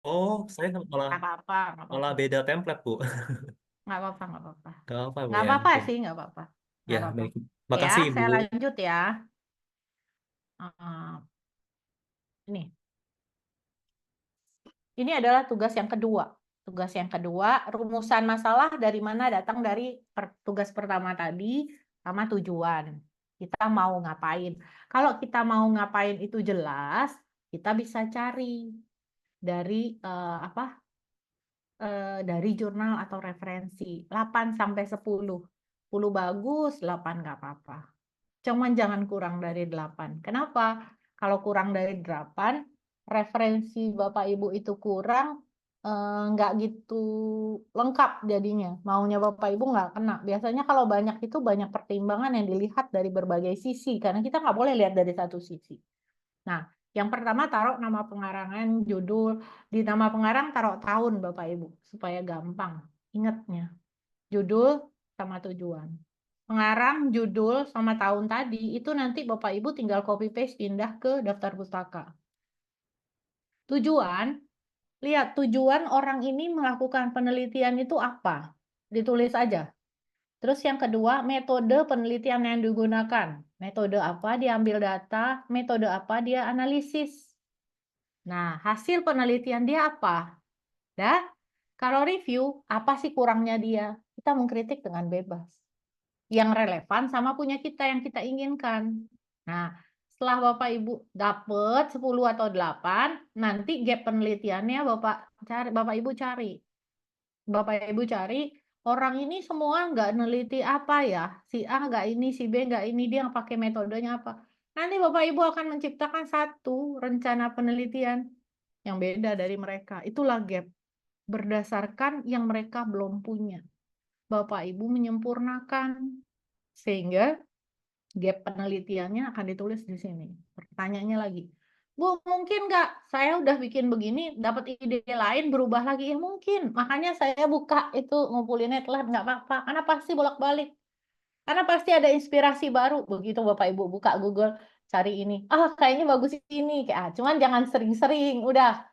Oh, saya malah Nggak apa-apa, nggak malah apa-apa. beda template, Bu. Nggak apa-apa, nggak apa-apa. Gak apa, Bu Nggak ya. apa-apa Oke. sih, nggak apa-apa. Nggak Ya, apa-apa. baik. Ya, Makasih, Bu. saya lanjut ya. Ini. Ini adalah tugas yang kedua. Tugas yang kedua, rumusan masalah dari mana datang dari tugas pertama tadi sama tujuan. Kita mau ngapain. Kalau kita mau ngapain itu jelas, kita bisa cari dari dari jurnal atau referensi 8 sampai 10. 10 bagus, 8 nggak apa-apa. Cuman jangan kurang dari 8. Kenapa? Kalau kurang dari 8, referensi Bapak Ibu itu kurang, nggak gitu lengkap jadinya. Maunya Bapak Ibu nggak kena. Biasanya kalau banyak itu banyak pertimbangan yang dilihat dari berbagai sisi, karena kita nggak boleh lihat dari satu sisi. Nah, yang pertama taruh nama pengarangan, judul. Di nama pengarang taruh tahun Bapak Ibu, supaya gampang ingatnya. Judul sama tujuan. Pengarang, judul, sama tahun tadi, itu nanti Bapak Ibu tinggal copy paste pindah ke daftar pustaka. Tujuan, lihat tujuan orang ini melakukan penelitian itu apa. Ditulis aja. Terus yang kedua, metode penelitian yang digunakan. Metode apa dia ambil data, metode apa dia analisis. Nah, hasil penelitian dia apa? Dah, kalau review, apa sih kurangnya dia? Kita mengkritik dengan bebas. Yang relevan sama punya kita yang kita inginkan. Nah, setelah Bapak Ibu dapat 10 atau 8, nanti gap penelitiannya Bapak Ibu cari. Bapak Ibu cari orang ini semua nggak neliti apa ya? Si A nggak ini, si B nggak ini, dia pakai metodenya apa? Nanti Bapak Ibu akan menciptakan satu rencana penelitian yang beda dari mereka. Itulah gap berdasarkan yang mereka belum punya. Bapak Ibu menyempurnakan sehingga gap penelitiannya akan ditulis di sini. Pertanyaannya lagi, Bu, mungkin nggak saya udah bikin begini, dapat ide lain berubah lagi? Ya mungkin. Makanya saya buka itu ngumpulinnya telat, nggak apa-apa. Karena pasti bolak-balik. Karena pasti ada inspirasi baru. Begitu Bapak Ibu buka Google, cari ini. Ah, kayaknya bagus ini. Cuman jangan sering-sering. Udah.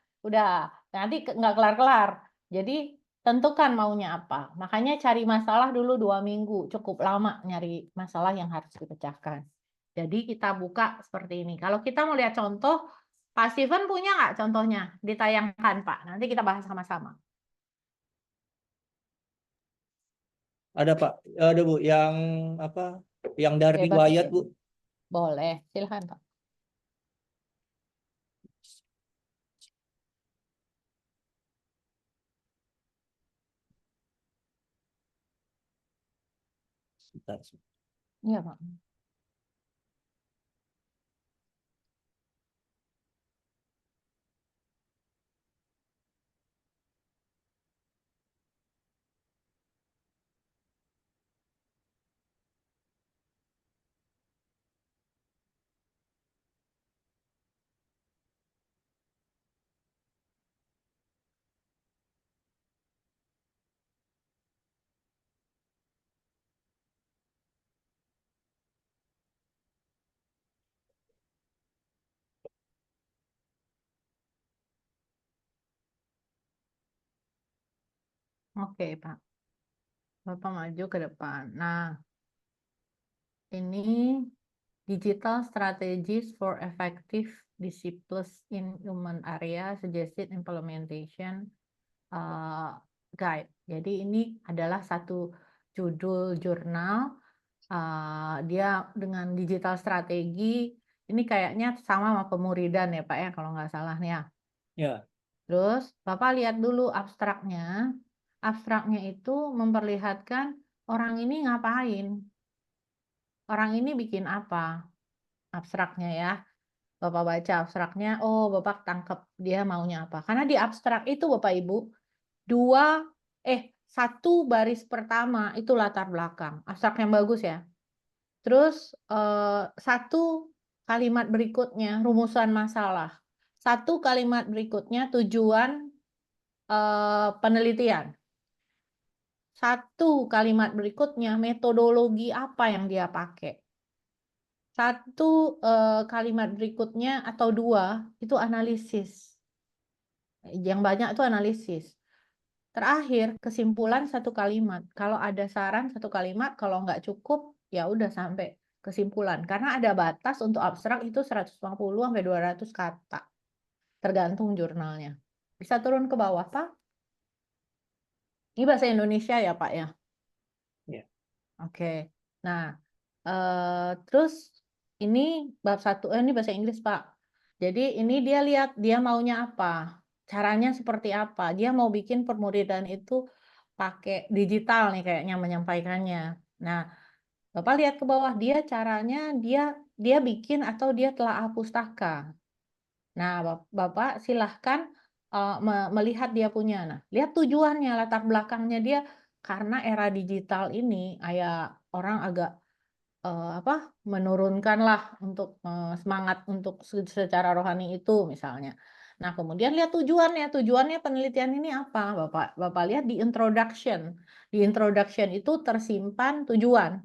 Nanti nggak kelar-kelar. Jadi tentukan maunya apa. Makanya cari masalah dulu 2 minggu. Cukup lama nyari masalah yang harus dipecahkan. Jadi kita buka seperti ini. Kalau kita mau lihat contoh, Pak Steven punya nggak contohnya? Ditayangkan, Pak. Nanti kita bahas sama-sama. Ada, Pak. Ada, Bu. Yang apa? Yang dari Bebas riwayat, aja. Bu. Boleh. Silahkan, Pak. Sebentar. Iya, Pak. Oke, Pak. Bapak maju ke depan. Nah, ini Digital Strategies for Effective Disciples in Human Area Suggested Implementation Guide. Jadi ini adalah satu judul jurnal. Dia dengan digital strategi. Ini kayaknya sama sama pemuridan ya Pak ya, kalau nggak salah nih ya. Ya. Terus Bapak lihat dulu abstraknya. Abstraknya itu memperlihatkan orang ini ngapain. Orang ini bikin apa abstraknya ya. Bapak baca abstraknya, oh Bapak tangkap dia maunya apa. Karena di abstrak itu Bapak Ibu, dua, satu baris pertama itu latar belakang. Abstrak yang bagus ya. Terus satu kalimat berikutnya rumusan masalah. Satu kalimat berikutnya tujuan penelitian. Satu kalimat berikutnya metodologi apa yang dia pakai. Satu kalimat berikutnya atau dua itu analisis. Yang banyak itu analisis. Terakhir, kesimpulan satu kalimat. Kalau ada saran satu kalimat, kalau nggak cukup, ya udah sampai kesimpulan. Karena ada batas untuk abstrak itu 150 sampai 200 kata. Tergantung jurnalnya. Bisa turun ke bawah, Pak? Ini bahasa Indonesia ya, Pak ya? Ya. Oke. Nah, terus ini bab 1, ini bahasa Inggris, Pak. Jadi ini dia lihat dia maunya apa, caranya seperti apa. Dia mau bikin permuridan itu pakai digital nih kayaknya menyampaikannya. Nah, Bapak lihat ke bawah dia caranya dia bikin atau dia telah pustaka. Nah, Bapak silahkan melihat dia punya. Nah, lihat tujuannya, latar belakangnya dia karena era digital ini orang agak apa menurunkan lah untuk semangat untuk secara rohani itu misalnya. Nah, kemudian lihat tujuannya penelitian ini apa? Bapak lihat di introduction. Di introduction itu tersimpan tujuan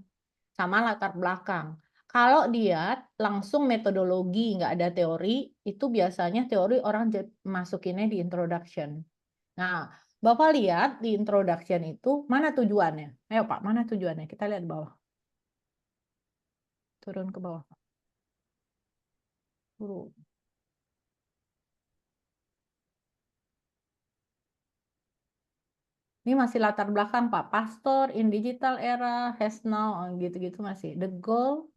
sama latar belakang. Kalau dia langsung metodologi, nggak ada teori, itu biasanya teori orang masukinnya di introduction. Nah, Bapak lihat di introduction itu mana tujuannya? Ayo Pak, mana tujuannya? Kita lihat bawah. Turun ke bawah. Turun. Ini masih latar belakang Pak. Pastor in digital era has now gitu-gitu masih. The goal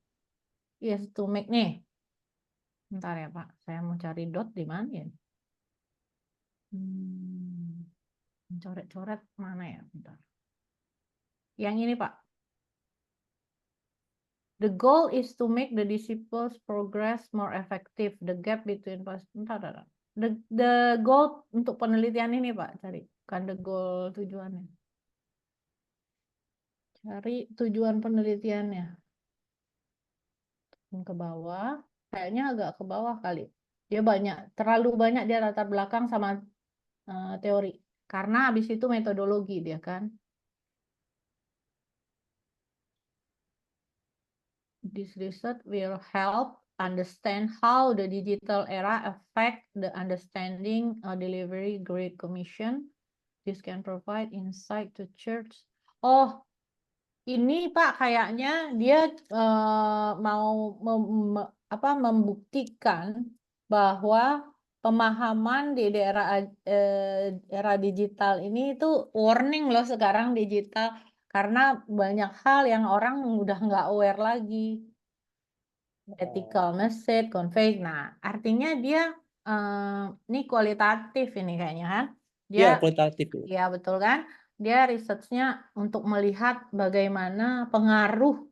is to make nih. Bentar ya Pak. Saya mau cari dot di mana ya? Coret-coret mana ya? Bentar. Yang ini Pak. The goal is to make the disciples progress more effective. The gap between bentar. The goal untuk penelitian ini Pak, cari. Bukan the goal tujuannya. Cari tujuan penelitiannya. Ke bawah, kayaknya agak ke bawah kali. Dia terlalu banyak dia latar belakang sama teori. Karena habis itu metodologi dia kan. This research will help understand how the digital era affect the understanding of delivery Great Commission. This can provide insight to church. Oh, ini Pak kayaknya dia mau membuktikan bahwa pemahaman di daerah era digital ini itu warning loh sekarang digital karena banyak hal yang orang udah nggak aware lagi. Ethical message, convey. Nah, artinya dia ini kualitatif ini kayaknya kan. Dia Ya, kualitatif. ya betul kan? Dia researchnya untuk melihat bagaimana pengaruh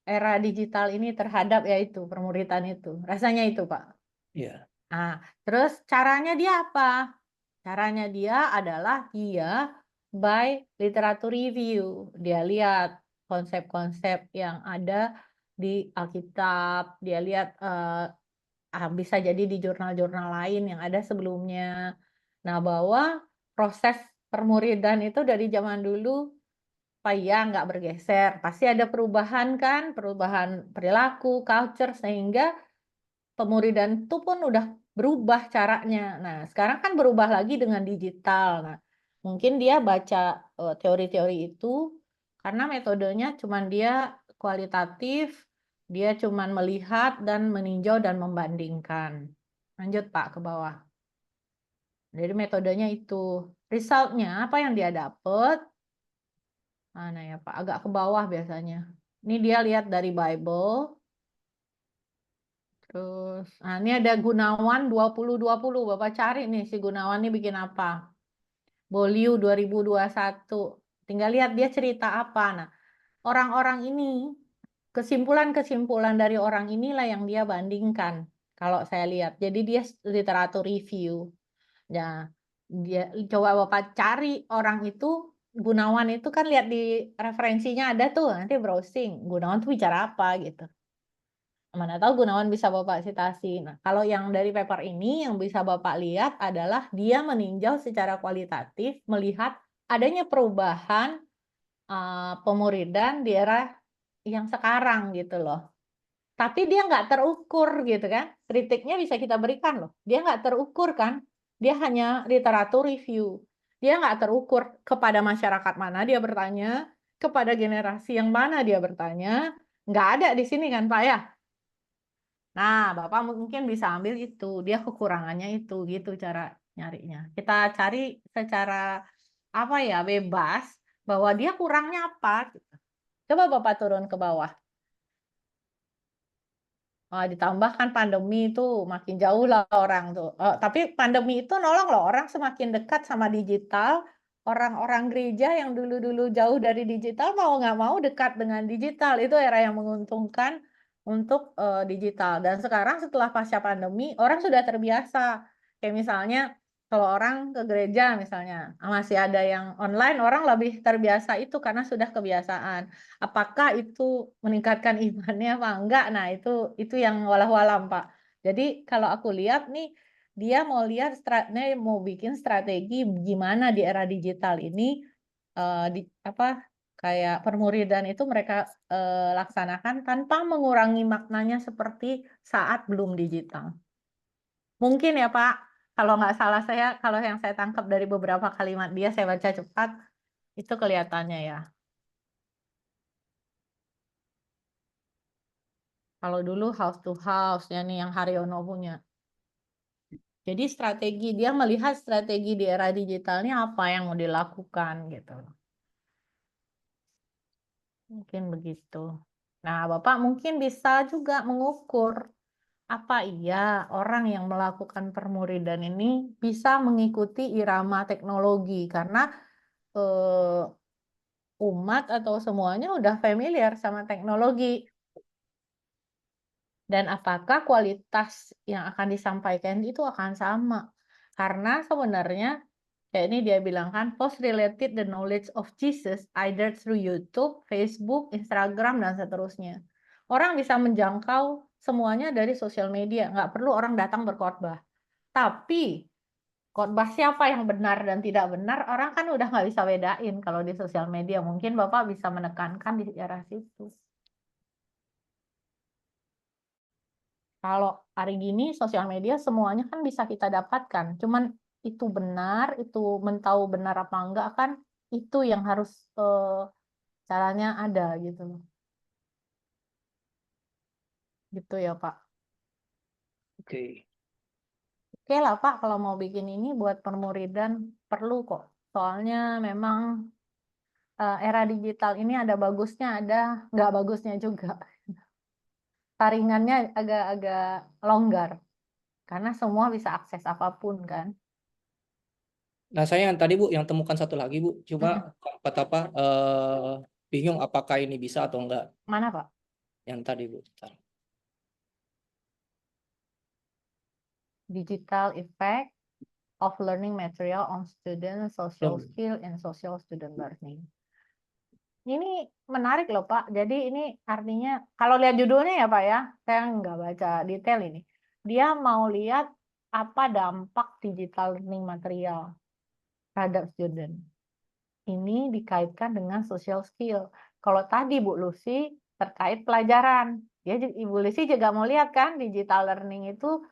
era digital ini terhadap yaitu permuritan itu. Rasanya itu, Pak. Ya. Nah, terus caranya dia apa? Caranya dia adalah dia by literature review. Dia lihat konsep-konsep yang ada di Alkitab, dia lihat bisa jadi di jurnal-jurnal lain yang ada sebelumnya. Nah, bahwa proses permuridan itu dari zaman dulu ya nggak bergeser. Pasti ada perubahan kan, perubahan perilaku, culture, sehingga pemuridan itu pun udah berubah caranya. Nah, sekarang kan berubah lagi dengan digital. Nah, mungkin dia baca teori-teori itu karena metodenya cuman dia kualitatif, dia cuman melihat dan meninjau dan membandingkan. Lanjut Pak ke bawah. Jadi metodenya itu. Resultnya apa yang dia dapat? Mana ya Pak? Agak ke bawah biasanya. Ini dia lihat dari Bible. Terus, nah ini ada Gunawan 2020. Bapak cari nih si Gunawan ini bikin apa? Boliu 2021. Tinggal lihat dia cerita apa. Nah, orang-orang ini, kesimpulan-kesimpulan dari orang inilah yang dia bandingkan. Kalau saya lihat. Jadi dia literatur review. Nah, dia coba Bapak cari orang itu, Gunawan itu kan lihat di referensinya ada tuh, nanti browsing. Gunawan tuh bicara apa gitu. Mana tahu Gunawan bisa Bapak citasi. Nah, kalau yang dari paper ini yang bisa Bapak lihat adalah dia meninjau secara kualitatif, melihat adanya perubahan pemuridan di era yang sekarang gitu loh. Tapi dia nggak terukur gitu kan. Kritiknya bisa kita berikan loh. Dia nggak terukur kan. Dia hanya literatur review. Dia nggak terukur kepada masyarakat mana dia bertanya, kepada generasi yang mana dia bertanya. Nggak ada di sini kan Pak ya? Nah, Bapak mungkin bisa ambil itu. Dia kekurangannya itu, gitu cara nyarinya. Kita cari secara apa ya, bebas bahwa dia kurangnya apa. Coba Bapak turun ke bawah. Ditambah kan pandemi itu makin jauh lah orang tuh. Tapi pandemi itu nolong loh orang semakin dekat sama digital. Orang-orang gereja yang dulu-dulu jauh dari digital mau nggak mau dekat dengan digital. Itu era yang menguntungkan untuk digital. Dan sekarang setelah pasca pandemi orang sudah terbiasa. Kayak misalnya kalau orang ke gereja misalnya masih ada yang online, orang lebih terbiasa itu karena sudah kebiasaan. Apakah itu meningkatkan imannya apa enggak? Nah, itu yang walau-alam, Pak. Jadi kalau aku lihat nih, dia mau lihat mau bikin strategi gimana di era digital ini kayak permuridan itu mereka laksanakan tanpa mengurangi maknanya seperti saat belum digital. Mungkin ya, Pak. Kalau nggak salah kalau yang saya tangkap dari beberapa kalimat dia, saya baca cepat, itu kelihatannya ya. Kalau dulu house to house, ya nih yang Haryono punya. Jadi dia melihat strategi di era digitalnya apa yang mau dilakukan gitu. Mungkin begitu. Nah, Bapak mungkin bisa juga mengukur apa iya orang yang melakukan permuridan ini bisa mengikuti irama teknologi karena eh, umat atau semuanya udah familiar sama teknologi. Dan apakah kualitas yang akan disampaikan itu akan sama? Karena sebenarnya, kayak ini dia bilang kan, post related the knowledge of Jesus either through YouTube, Facebook, Instagram, dan seterusnya. Orang bisa menjangkau semuanya dari sosial media, nggak perlu orang datang berkhotbah. Tapi khotbah siapa yang benar dan tidak benar, orang kan udah nggak bisa bedain kalau di sosial media. Mungkin Bapak bisa menekankan di arah situ. Kalau hari gini sosial media semuanya kan bisa kita dapatkan. Cuman itu benar, itu tahu benar apa enggak kan itu yang harus caranya ada gitu loh. Gitu ya Pak. Oke. Oke lah Pak, kalau mau bikin ini buat permuridan perlu kok. Soalnya memang era digital ini ada bagusnya, ada nggak bagusnya juga. Saringannya agak-agak longgar karena semua bisa akses apapun kan. Nah, saya yang tadi Bu, yang temukan satu lagi Bu, cuma tempat apa bingung apakah ini bisa atau enggak. Mana Pak? Yang tadi Bu. Bentar. Digital effect of learning material on student social Belum. skill and social student learning. Ini menarik loh Pak. Jadi ini artinya kalau lihat judulnya ya Pak ya, saya nggak baca detail ini. Dia mau lihat apa dampak digital learning material terhadap student. Ini dikaitkan dengan social skill. Kalau tadi Bu Lucy terkait pelajaran, Ibu Lucy juga mau lihat kan digital learning itu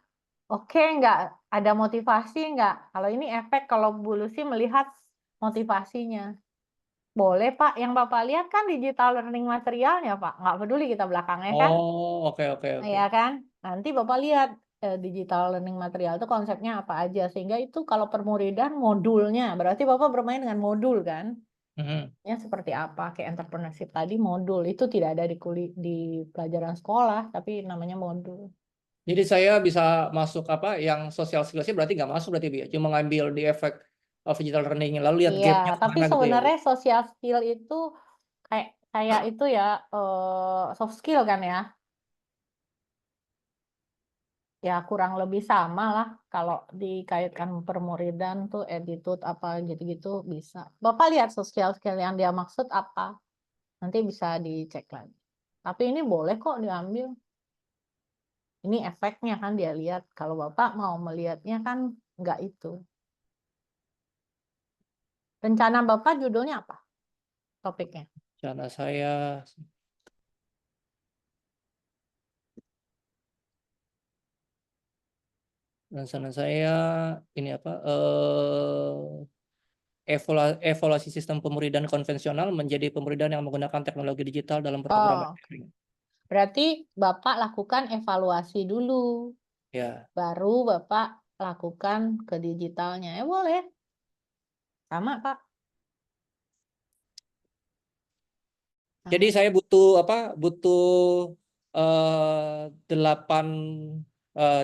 oke nggak ada motivasi nggak? Kalau ini efek kalau Bu Lucy melihat motivasinya. Boleh Pak, yang Bapak lihat kan digital learning materialnya Pak. Nggak peduli kita belakangnya kan? Oh, oke oke oke. Ya kan? Nanti Bapak lihat digital learning material itu konsepnya apa aja. Sehingga itu kalau permuridan modulnya, berarti Bapak bermain dengan modul kan? Mhm. Ya seperti apa? Kayak entrepreneurship tadi modul. Itu tidak ada di pelajaran sekolah, tapi namanya modul. Jadi saya bisa masuk apa yang social skills-nya berarti nggak masuk berarti Bu ya? Cuma ngambil di efek of digital learning lalu lihat Iya, gap-nya tapi kemana gitu ya Bu? sebenarnya social skill itu kayak kayak itu ya soft skill kan ya. Ya kurang lebih sama lah kalau dikaitkan permuridan tuh attitude apa gitu-gitu bisa. Bapak lihat social skill yang dia maksud apa. Nanti bisa dicek lagi. Tapi ini boleh kok diambil. Ini efeknya kan dia lihat. Kalau Bapak mau melihatnya kan nggak itu. Rencana Bapak judulnya apa? Topiknya. Cara saya Penasaran saya ini apa? Evaluasi sistem pemuridan konvensional menjadi pemuridan yang menggunakan teknologi digital dalam perprograman Oh, daring. berarti Bapak lakukan evaluasi dulu, Ya. baru Bapak lakukan ke digitalnya. Boleh. Sama, Pak. Jadi Sama. saya butuh apa? Butuh 8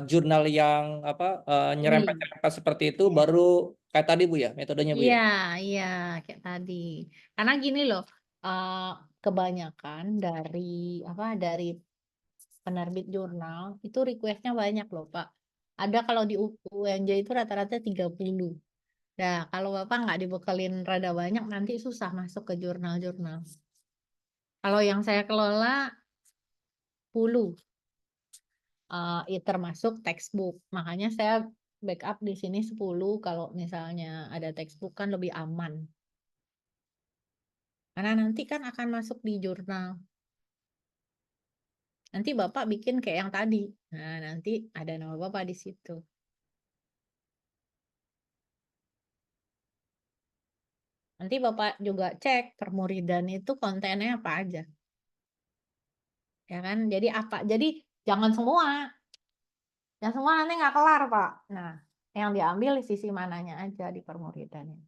jurnal yang apa Ini. nyerempet-nyerempet seperti itu Ya. baru kayak tadi Bu ya, metodenya Bu Iya, ya. iya, kayak tadi. Karena gini loh, eh, kebanyakan dari penerbit jurnal itu requestnya banyak loh, Pak. Ada kalau di UNJ itu rata-rata 30. Nah, kalau Bapak nggak dibekalin rada banyak, nanti susah masuk ke jurnal-jurnal. Kalau yang saya kelola 10, termasuk textbook. Makanya saya backup di sini 10, kalau misalnya ada textbook kan lebih aman. Karena nanti kan akan masuk di jurnal. Nanti Bapak bikin kayak yang tadi. Nah, nanti ada nama Bapak di situ. Nanti Bapak juga cek permuridan itu kontennya apa aja. Ya kan? Jadi jangan semua. Yang semua nanti nggak kelar, Pak. Nah, yang diambil di sisi mananya aja di permuridannya.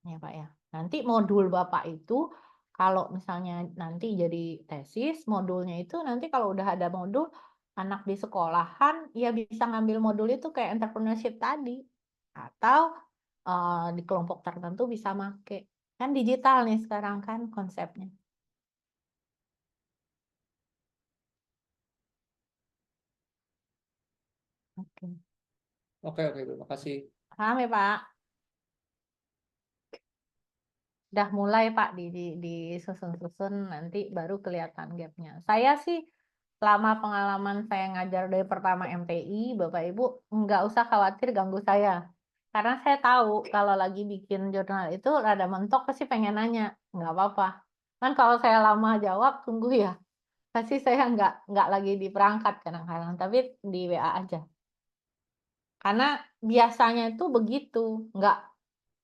Ya, Pak ya. Nanti modul Bapak itu kalau misalnya nanti jadi tesis, modulnya itu nanti kalau udah ada modul anak di sekolahan ya bisa ngambil modul itu kayak entrepreneurship tadi, atau di kelompok tertentu bisa make. Kan digital nih sekarang kan konsepnya. Oke. Oke oke Bu, makasih. Paham ya, Pak? Udah mulai Pak di susun-susun, nanti baru kelihatan gapnya. Saya sih selama pengalaman saya ngajar dari pertama MTI, Bapak Ibu nggak usah khawatir ganggu saya. Karena saya tahu kalau lagi bikin jurnal itu rada mentok pasti pengen nanya, nggak apa-apa. Kan kalau saya lama jawab, tunggu ya. Pasti saya nggak lagi di perangkat kadang-kadang, tapi di WA aja. Karena biasanya itu begitu, nggak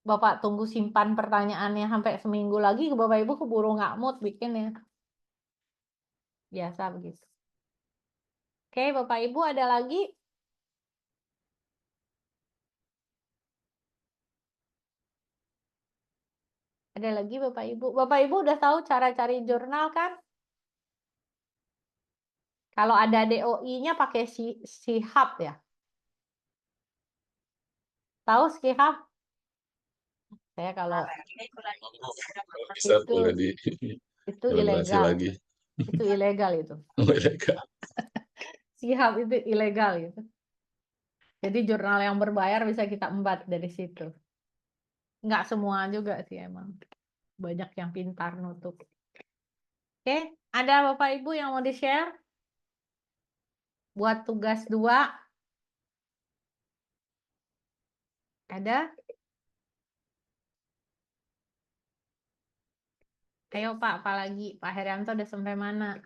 Bapak tunggu simpan pertanyaannya sampai seminggu lagi, Bapak Ibu keburu nggak mood bikinnya. Biasa begitu. Oke, Bapak Ibu ada lagi? Ada lagi Bapak Ibu? Bapak Ibu udah tahu cara cari jurnal kan? Kalau ada DOI-nya pakai Shihab ya. Tahu Shihab? Saya kalau Bisa itu boleh itu elaborasi ilegal. lagi. Itu ilegal itu. Oh, ilegal. Shihab itu ilegal gitu. Jadi jurnal yang berbayar bisa kita embat dari situ. Nggak semua juga sih emang. Banyak yang pintar nutup. Oke, ada Bapak Ibu yang mau di-share? Buat tugas 2, ada? Ayo Pak, apalagi? Pak Herianto udah sampai mana?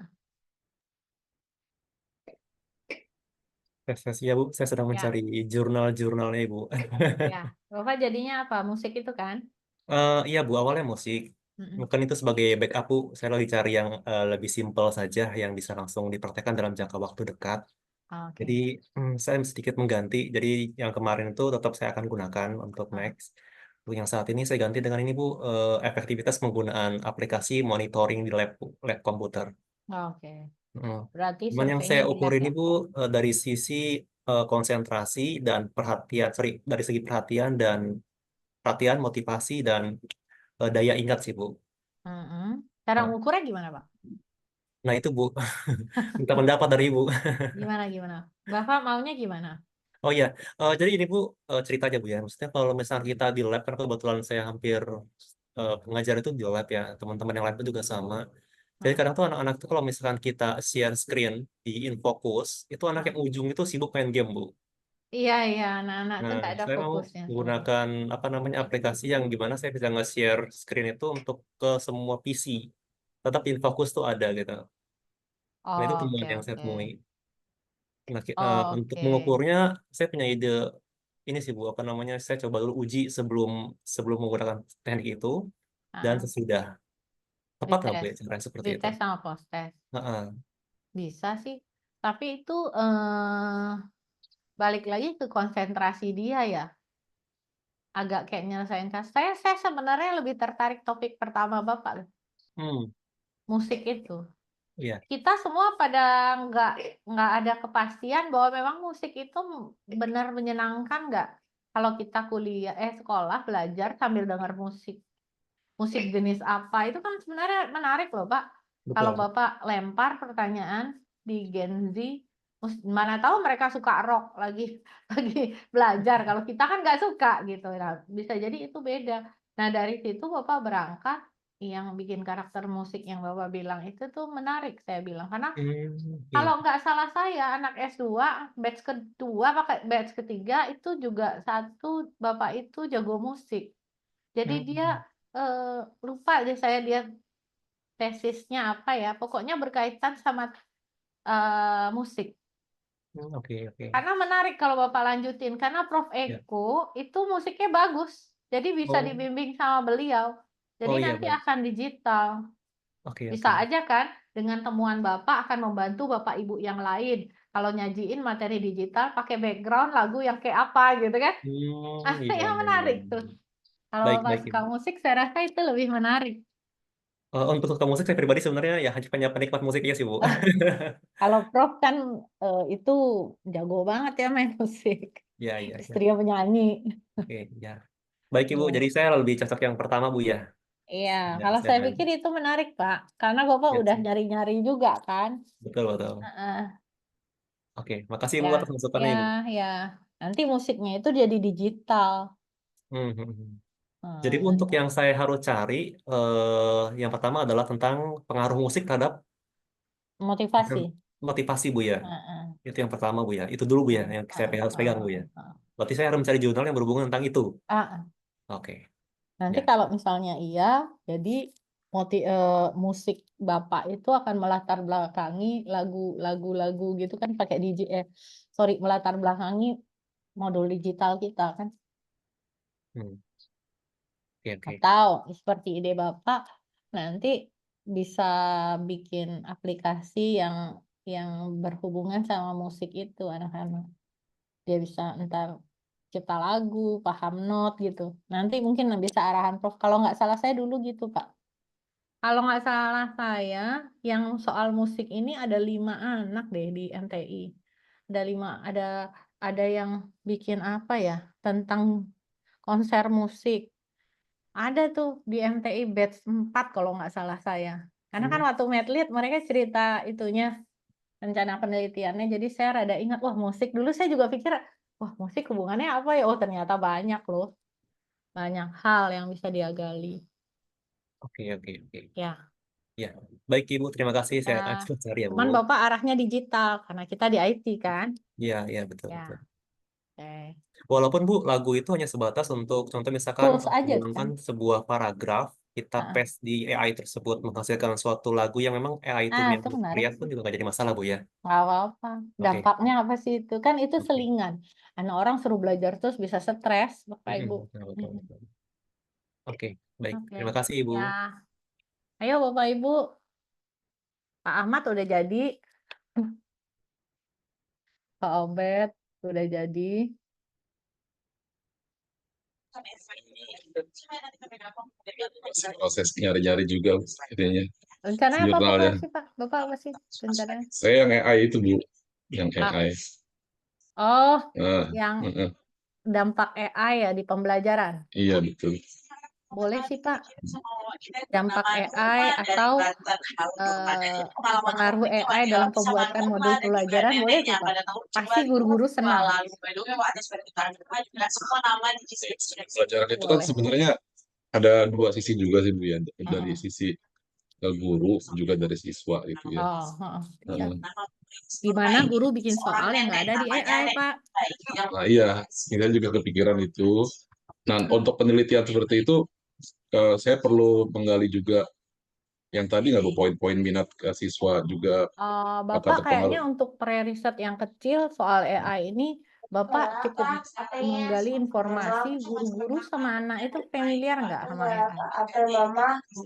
Ya Bu, saya sedang Ya, mencari jurnal-jurnalnya Ibu. ya. Bapak jadinya apa? Musik itu kan? Iya Bu, awalnya musik. Mm-mm. Mungkin itu sebagai backup Bu. Saya lagi cari yang lebih simpel saja, yang bisa langsung dipraktekkan dalam jangka waktu dekat. Jadi Oke. saya sedikit mengganti. Jadi yang kemarin itu tetap saya akan gunakan untuk Ah, next. Untuk yang saat ini saya ganti dengan ini Bu, efektivitas penggunaan aplikasi monitoring di lab komputer. oke. Mm. Berarti Cuman yang saya surveinya ukur dilihat ini ya. Bu, dari sisi konsentrasi dan perhatian, dari segi perhatian, motivasi dan daya ingat sih Bu. Mm-mm. Cara Nah, ngukurnya gimana Pak? nah itu Bu, minta pendapat dari Ibu. Gimana? Bapak maunya gimana? Oh iya, jadi ini Bu, cerita aja Bu ya. Maksudnya kalau misalnya kita di lab, kan kebetulan saya hampir pengajar itu di lab ya, teman-teman yang lab itu juga sama. Jadi Ah, kadang tuh anak-anak tuh kalau misalkan kita share screen di InFocus, itu anak ah. yang ujung itu sibuk main game Bu. Iya, iya. Anak-anak tuh Nah, nggak ada saya mau fokusnya tuh. menggunakan apa namanya aplikasi yang gimana saya bisa nge-share screen itu untuk ke semua PC. Tetap InFocus tuh ada gitu. Nah, itu temuan Oke, yang saya oke. temui. Nah, untuk Oke. mengukurnya saya punya ide ini sih Bu, apa namanya? Saya coba dulu uji sebelum menggunakan teknik itu dan Ah, sesudah. Tepat nggak Bu dites, ya cara seperti itu? dites sama post-test. Heeh. Bisa sih. Tapi itu balik lagi ke konsentrasi dia ya. Agak kayak nyelesain kasus. Saya sebenarnya lebih tertarik topik pertama Bapak, Hmm, musik itu. iya. Kita semua pada nggak ada kepastian bahwa memang musik itu benar menyenangkan nggak? Kalau kita sekolah belajar sambil dengar musik. Musik jenis apa itu kan sebenarnya menarik loh Pak. Kalau Betul. Bapak lempar pertanyaan di Gen Z, mana tahu mereka suka rock lagi lagi belajar. Kalau kita kan nggak suka gitu. Nah, bisa jadi itu beda. Nah dari situ Bapak berangkat yang bikin karakter musik yang Bapak bilang itu tuh menarik saya bilang karena Iya. kalau nggak salah saya anak S2 batch kedua pakai batch ketiga itu juga satu Bapak itu jago musik. Jadi dia Hmm, lupa deh saya dia tesisnya apa ya. Pokoknya berkaitan sama musik. oke, oke. Karena menarik kalau Bapak lanjutin. Karena Prof. Ya. Eko itu musiknya bagus. Jadi bisa Oh, dibimbing sama beliau. Jadi oh iya nanti baik. akan digital. Oke, Bisa oke. aja kan dengan temuan Bapak akan membantu Bapak Ibu yang lain. Kalau nyajiin materi digital pakai background lagu yang kayak apa gitu kan. Iya, Yang iya, iya. menarik tuh. Kalau Baik, Bapak baik suka Ibu. musik saya rasa itu lebih menarik. Untuk suka musik saya pribadi sebenarnya ya hanya penikmat musiknya sih Bu. Kalau Prof kan itu jago banget ya main musik. Iya, iya, iya. Istrinya penyanyi. Oke, ya. Baik Ibu, Iya. jadi saya lebih cocok yang pertama Bu ya. Iya, Ya, kalau saya saya dan pikir itu menarik, Pak. Karena Bapak ya udah sih. nyari-nyari juga kan. Betul, betul. Heeh. Oke, makasih Ya, Ibu atas masukannya ya, Ibu. ya. Nanti musiknya itu jadi digital. Hmm, hmm, hmm. Jadi Bu, untuk Hmm, yang saya harus cari, yang pertama adalah tentang pengaruh musik terhadap motivasi. motivasi Bu ya. Heeh, Itu yang pertama Bu ya. Itu dulu Bu ya, yang saya heeh, harus pegang Bu ya. heeh, heeh. Berarti saya harus mencari jurnal yang berhubungan tentang itu. Heeh. Oke, Nanti ya. kalau misalnya iya, jadi musik Bapak itu akan melatar belakangi lagu-lagu gitu kan pakai sorry, melatar belakangi modul digital kita kan. Hmm, oke, oke. Atau seperti ide Bapak nanti bisa bikin aplikasi yang berhubungan sama musik itu anak-anak. Dia bisa ntar cipta lagu, paham not gitu. Nanti mungkin bisa arahan Prof. Kalau nggak salah saya dulu gitu, Pak. Kalau nggak salah saya, yang soal musik ini ada 5 anak deh di MTI. Ada yang bikin apa ya tentang konser musik. Ada tuh di MTI batch 4 kalau nggak salah saya. Karena kan Hmm, waktu medlit mereka cerita itunya rencana penelitiannya. Jadi saya rada ingat, wah musik dulu saya juga pikir, wah musik hubungannya apa ya? Oh ternyata banyak loh, banyak hal yang bisa dia gali. oke, oke, oke. Ya. Ya, baik Ibu, terima kasih. Saya akan Ya, coba cari ya Bu. cuman Bapak arahnya digital karena kita di IT kan. Iya, iya betul, betul. Ya, oke. Walaupun Bu, lagu itu hanya sebatas untuk contoh misalkan Tools aja menghilangkan kan. sebuah paragraf, kita Nah, paste di AI tersebut menghasilkan suatu lagu yang memang AI itu nah, yang itu menarik create sih. pun juga nggak jadi masalah Bu ya. Nggak apa-apa. Oke, Dampaknya apa sih itu? Kan itu oke. selingan. Anak orang suruh belajar terus bisa stres, Bapak Ibu. Betul, betul, Mm. betul. Oke, baik. Oke. Terima kasih Ibu. Ya, ayo Bapak Ibu. Pak Ahmad udah jadi. Pak Obed udah jadi. Masih proses nyari-nyari juga intinya Rencananya apa Bapak jurnalnya. sih Pak? Bapak apa sih rencananya? Saya yang AI itu Bu, yang Ah, AI. oh, Nah, yang heeh. dampak AI ya di pembelajaran. Iya betul. Boleh sih Pak. Dampak AI atau eh, pengaruh AI dalam pembuatan modul pembelajaran boleh tuh Pak. Pasti guru-guru senang. Pelajaran itu kan Boleh. sebenarnya ada dua sisi juga sih Bu ya, dari Mm-mm. sisi guru juga dari siswa gitu ya. Oh, heeh. Iya. Heeh. Gimana guru bikin soal yang nggak ada di AI Pak? Nah iya, kita juga kepikiran itu. Nah untuk penelitian seperti itu, saya perlu menggali juga yang tadi nggak Bu, poin-poin minat siswa juga apakah Bapak terpengaruh? kayaknya untuk pre-riset yang kecil soal AI ini, Bapak cukup menggali informasi guru-guru sama anak itu familiar nggak sama AI?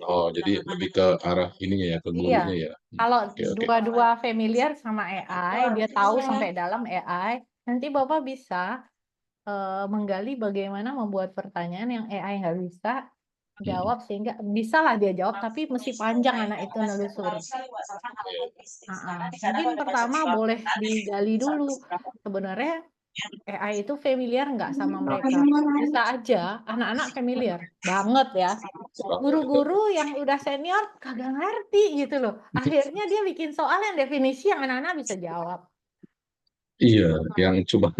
Oh, jadi lebih ke arah ininya ya, ke Iya, gurunya ya. kalau Oke, oke. dua-dua familiar sama AI, dia tahu sampai dalam AI, nanti Bapak bisa menggali bagaimana membuat pertanyaan yang AI nggak bisa jawab, sehingga bisa lah dia jawab, tapi mesti panjang anak itu nelusur. Mungkin pertama boleh digali dulu, sebenarnya AI itu familiar nggak sama mereka? Bisa aja anak-anak familiar banget ya. Guru-guru yang udah senior kagak ngerti gitu loh. Akhirnya dia bikin soal yang definisi yang anak-anak bisa jawab. Iya, yang cuma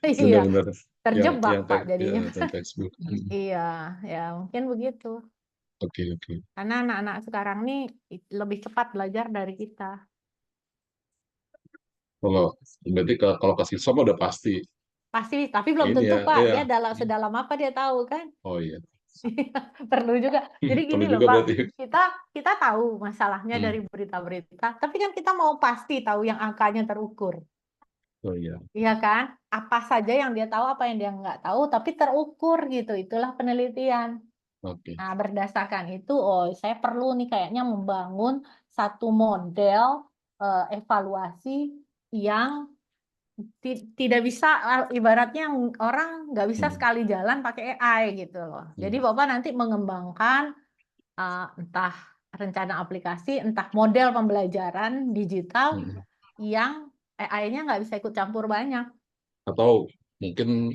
Iya, benar-benar terjebak Pak ya, jadinya. textbook. Iya, ya mungkin begitu. Oke, oke. Karena anak-anak sekarang nih lebih cepat belajar dari kita. Kalau berarti kalau ke siswa mah udah pasti Pasti, tapi belum ini tentu ya, Pak. iya. Dia sedalam apa dia tahu kan? Oh iya, Perlu juga. Jadi perlu gini loh juga Pak, berarti. kita tahu masalahnya dari berita-berita, tapi kan kita mau pasti tahu yang angkanya terukur. Oh iya, Iya kan? Apa saja yang dia tahu, apa yang dia nggak tahu, tapi terukur gitu. Itulah penelitian. oke. Nah, berdasarkan itu, oh saya perlu nih kayaknya membangun satu model evaluasi yang tidak bisa, ibaratnya orang nggak bisa sekali jalan pakai AI gitu loh. Jadi Bapak nanti mengembangkan entah rencana aplikasi, entah model pembelajaran digital yang AI-nya nggak bisa ikut campur banyak. Atau mungkin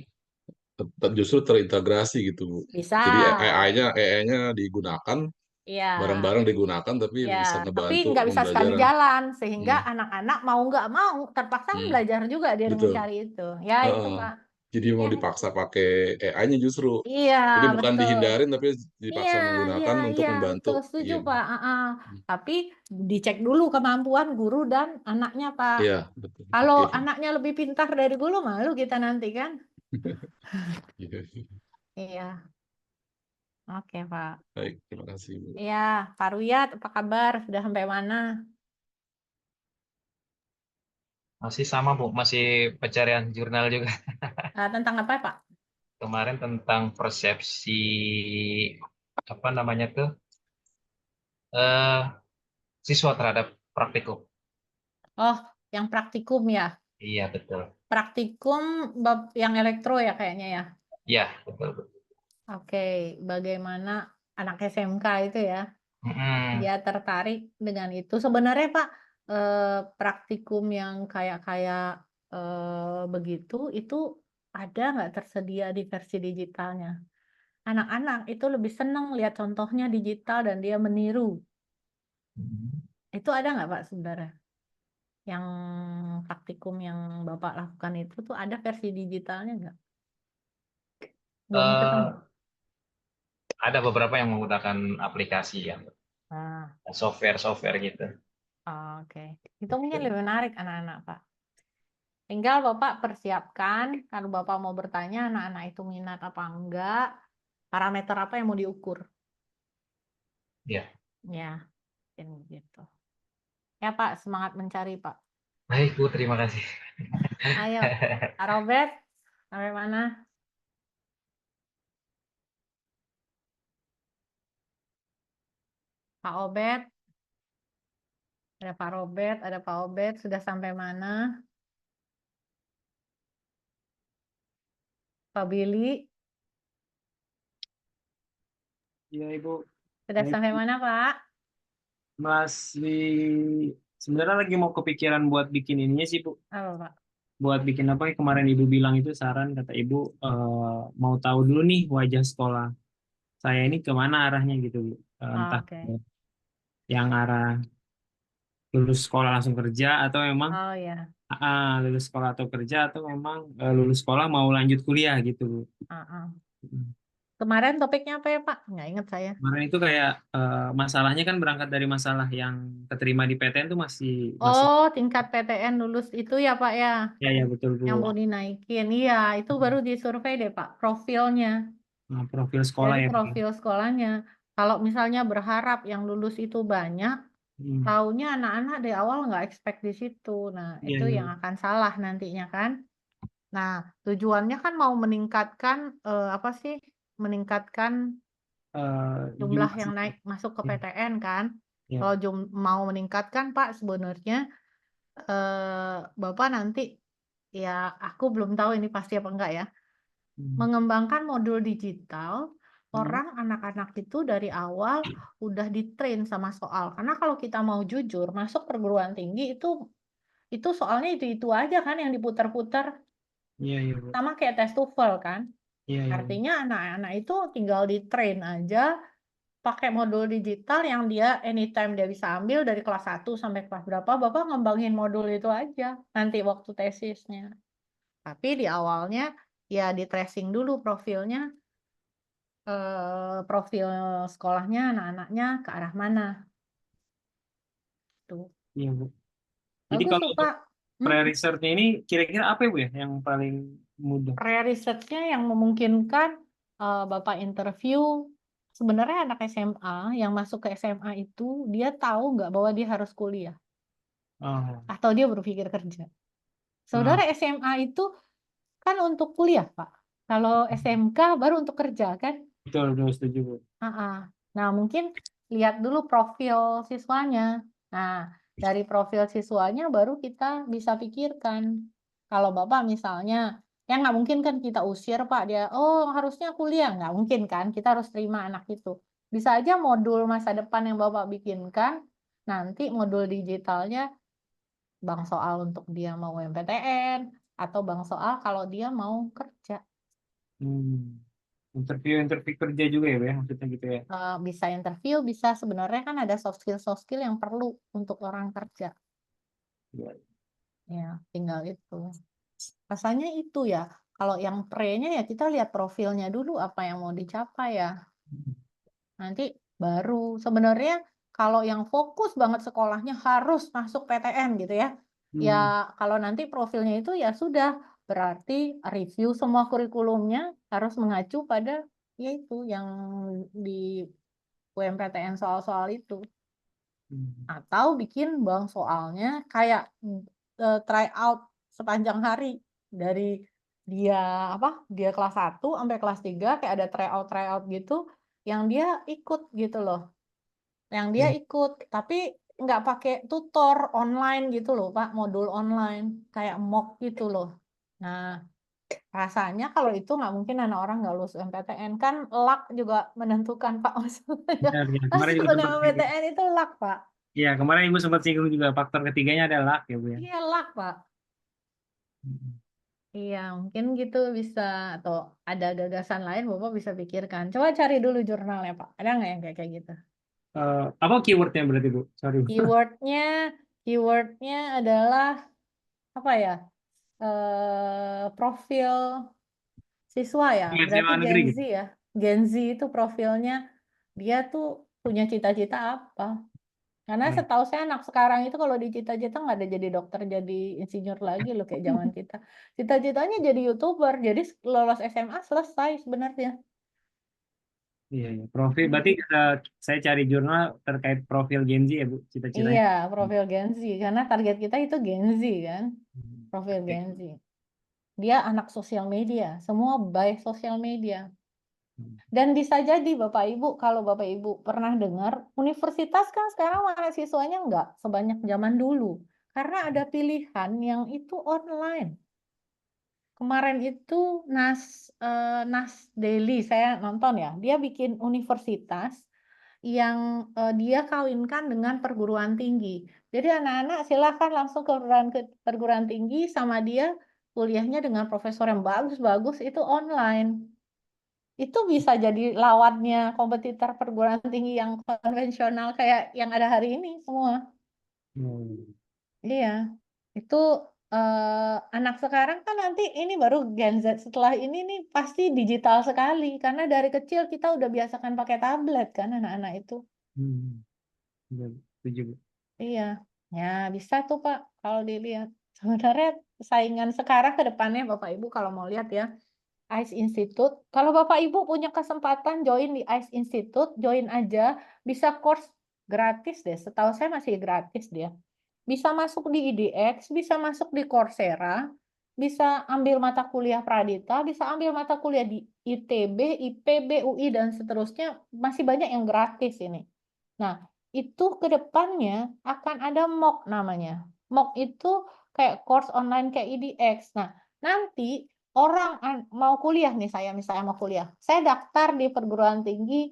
justru terintegrasi gitu, Bu. Bisa, Jadi AI-nya digunakan, ya, bareng-bareng digunakan, tapi bisa ya. Tapi ngebantu nggak bisa sekali pembelajaran. jalan, sehingga anak-anak mau nggak mau terpaksa kan belajar juga dia Betul. mencari itu. Ya itu Heeh. Pak. Jadi mau Ya, dipaksa pakai AI-nya justru. iya Jadi bukan betul. dihindarin, tapi Iya, dipaksa iya, menggunakan untuk iya, betul, membantu. setuju Iya, Pak. Tapi dicek dulu kemampuan guru dan anaknya Pak. iya, betul. Kalau Oke. anaknya lebih pintar dari guru, malu kita nanti kan? Iya. Iya, oke Pak. Baik, terima kasih, Bu. Iya, Pak Ruyat, apa kabar? Sudah sampai mana? Masih sama, Bu. Masih pencarian jurnal juga. Tentang apa Pak? Kemarin tentang persepsi, apa namanya tuh, eh siswa terhadap praktikum. Oh, yang praktikum ya. Iya, betul. Praktikum yang elektro ya kayaknya ya. Iya, betul, betul. Oke, bagaimana anak SMK itu ya? Mm-mm. Dia tertarik dengan itu. Sebenarnya Pak, praktikum yang kayak begitu itu ada nggak tersedia di versi digitalnya? Anak-anak itu lebih senang lihat contohnya digital dan dia meniru. Itu ada nggak Pak sebenarnya? Yang praktikum yang Bapak lakukan itu tuh ada versi digitalnya nggak? Belum ketemu. Ada beberapa yang menggunakan aplikasi ya, software gitu. Oke. Itu mungkin lebih menarik anak-anak Pak. Tinggal Bapak persiapkan, kalau Bapak mau bertanya anak-anak itu minat apa enggak, parameter apa yang mau diukur. Iya. Ya, mungkin gitu. Ya Pak, semangat mencari Pak. Baik, Bu, terima kasih. Ayo, Pak Robert, sampai mana? Pak Obed, ada Pak Robert, ada Pak Obed, sudah sampai mana? Pak Billy, Iya, Ibu. sudah sampai mana Pak? Masih sebenarnya lagi mau kepikiran buat bikin ininya sih, Bu. Apa Pak? Buat bikin apa yang kemarin Ibu bilang itu saran, kata Ibu mau tahu dulu nih wajah sekolah saya ini kemana arahnya gitu, Bu. Entah Oke. yang arah lulus sekolah langsung kerja atau memang Oh ya. lulus sekolah atau kerja atau memang lulus sekolah mau lanjut kuliah gitu, Bu. Kemarin topiknya apa ya Pak? Nggak ingat saya. Kemarin itu kayak masalahnya kan berangkat dari masalah yang keterima di PTN tuh masih Oh, tingkat PTN lulus itu ya Pak ya? ya betul, Bu. Yang mau dinaikin. Iya, itu baru disurvei deh Pak, profilnya. Profil sekolah Dari ya, Bu. profil sekolahnya. Kalau misalnya berharap yang lulus itu banyak, taunya anak-anak dari awal nggak expect di situ. Nah, Iya, itu iya. yang akan salah nantinya kan. Nah, tujuannya kan mau meningkatkan apa sih? Meningkatkan jumlah Jumlah yang siswa. naik masuk ke Iya, PTN kan. iya. Kalau mau meningkatkan Pak, sebenarnya Bapak nanti ya aku belum tahu ini pasti apa enggak ya. Mengembangkan modul digital, orang anak-anak itu dari awal udah di-train sama soal. Karena kalau kita mau jujur, masuk perguruan tinggi itu soalnya itu aja kan yang diputar-putar, Iya, iya, Bu. sama kayak tes TOEFL kan. Iya, iya. Artinya anak-anak itu tinggal di-train aja pakai modul digital yang dia anytime dia bisa ambil dari kelas 1 sampai kelas berapa, Bapak ngembangin modul itu aja nanti waktu tesisnya. Tapi di awalnya ya di tracing dulu profilnya, profil sekolahnya anak-anaknya ke arah mana tuh. Iya, Bu. Jadi Bagus kalau tuh untuk Pak. pre-research-nya ini kira-kira apa ya, Bu ya, yang paling mudah? Pre-research-nya yang memungkinkan Bapak interview sebenarnya anak SMA yang masuk ke SMA itu dia tahu nggak bahwa dia harus kuliah Oh, atau dia berpikir kerja. ah, Saudara SMA itu kan untuk kuliah Pak. Kalau SMK baru untuk kerja kan. betul, betul, setuju, Bu. Nah, mungkin lihat dulu profil siswanya. Nah, dari profil siswanya baru kita bisa pikirkan. Kalau Bapak misalnya, ya nggak mungkin kan kita usir Pak, dia, oh harusnya kuliah. Nggak mungkin kan, kita harus terima anak itu. Bisa aja modul masa depan yang Bapak bikinkan, nanti modul digitalnya Bang soal untuk dia mau MPTN, atau Bang soal kalau dia mau kerja. Interview kerja juga ya, Bu ya, maksudnya gitu ya. Bisa interview, bisa sebenarnya kan ada soft skill yang perlu untuk orang kerja. Iya. Ya, tinggal itu. Rasanya itu ya. Kalau yang pre-nya ya kita lihat profilnya dulu apa yang mau dicapai ya. Nanti baru sebenarnya kalau yang fokus banget sekolahnya harus masuk PTN gitu ya. Ya kalau nanti profilnya itu ya sudah berarti review semua kurikulumnya harus mengacu pada yaitu yang di UMPTN soal-soal itu. Atau bikin bang soalnya kayak try out sepanjang hari dari dia kelas 1 sampai kelas 3 kayak ada try out gitu yang dia ikut gitu loh. Yang dia ikut tapi nggak pakai tutor online gitu loh Pak, modul online kayak mock gitu loh. Nah, rasanya kalau itu nggak mungkin anak orang nggak lulus MPTN kan luck juga menentukan Pak maksudnya. Benar, ya. Kemarin Masuk juga ke sempat singgung. MPTN itu luck Pak. Iya, kemarin Ibu sempat singgung juga faktor ketiganya ada luck ya, Bu ya. Iya luck Pak. Iya mungkin gitu bisa atau ada gagasan lain Bapak bisa pikirkan. Coba cari dulu jurnalnya Pak. Ada nggak yang kayak gitu? Apa keywordnya berarti, Bu? Sorry, Bu. Keywordnya adalah apa ya? Profil siswa ya. SMA Berarti negeri Gen Z gitu. ya. Gen Z itu profilnya dia tuh punya cita-cita apa? Karena setahu saya anak sekarang itu kalau dicita-cita nggak ada jadi dokter, jadi insinyur lagi loh kayak zaman kita. Cita-citanya jadi YouTuber, jadi lolos SMA selesai sebenarnya. Iya, iya. Profil berarti saya cari jurnal terkait profil Gen Z ya, Bu, cita-citanya. Iya, profil Gen Z. Karena target kita itu Gen Z kan. Profil Oke. Gen Z. Dia anak sosial media. Semua by sosial media. Dan bisa jadi Bapak Ibu, kalau Bapak Ibu pernah dengar, universitas kan sekarang mahasiswanya nggak sebanyak zaman dulu. Karena ada pilihan yang itu online. Kemarin itu Nas Daily saya nonton ya, dia bikin universitas yang dia kawinkan dengan perguruan tinggi. Jadi anak-anak silakan langsung ke perguruan tinggi sama dia kuliahnya dengan profesor yang bagus-bagus itu online. Itu bisa jadi lawannya kompetitor perguruan tinggi yang konvensional kayak yang ada hari ini semua. Iya, itu anak sekarang kan nanti ini baru Gen Z setelah ini nih pasti digital sekali karena dari kecil kita udah biasakan pakai tablet kan anak-anak itu. Iya, setuju, Bu. Iya, ya bisa tuh Pak kalau dilihat. Sebenarnya saingan sekarang ke depannya Bapak Ibu kalau mau lihat ya ICE Institute. Kalau Bapak Ibu punya kesempatan join di ICE Institute, join aja. Bisa course gratis deh. Setahu saya masih gratis dia. Bisa masuk di IDX, bisa masuk di Coursera, bisa ambil mata kuliah Pradita, bisa ambil mata kuliah di ITB, IPB, UI, dan seterusnya. Masih banyak yang gratis ini. Nah, itu ke depannya akan ada MOOC namanya. MOOC itu kayak course online kayak IDX. Nah, nanti orang mau kuliah nih, saya misalnya mau kuliah. Saya daftar di perguruan tinggi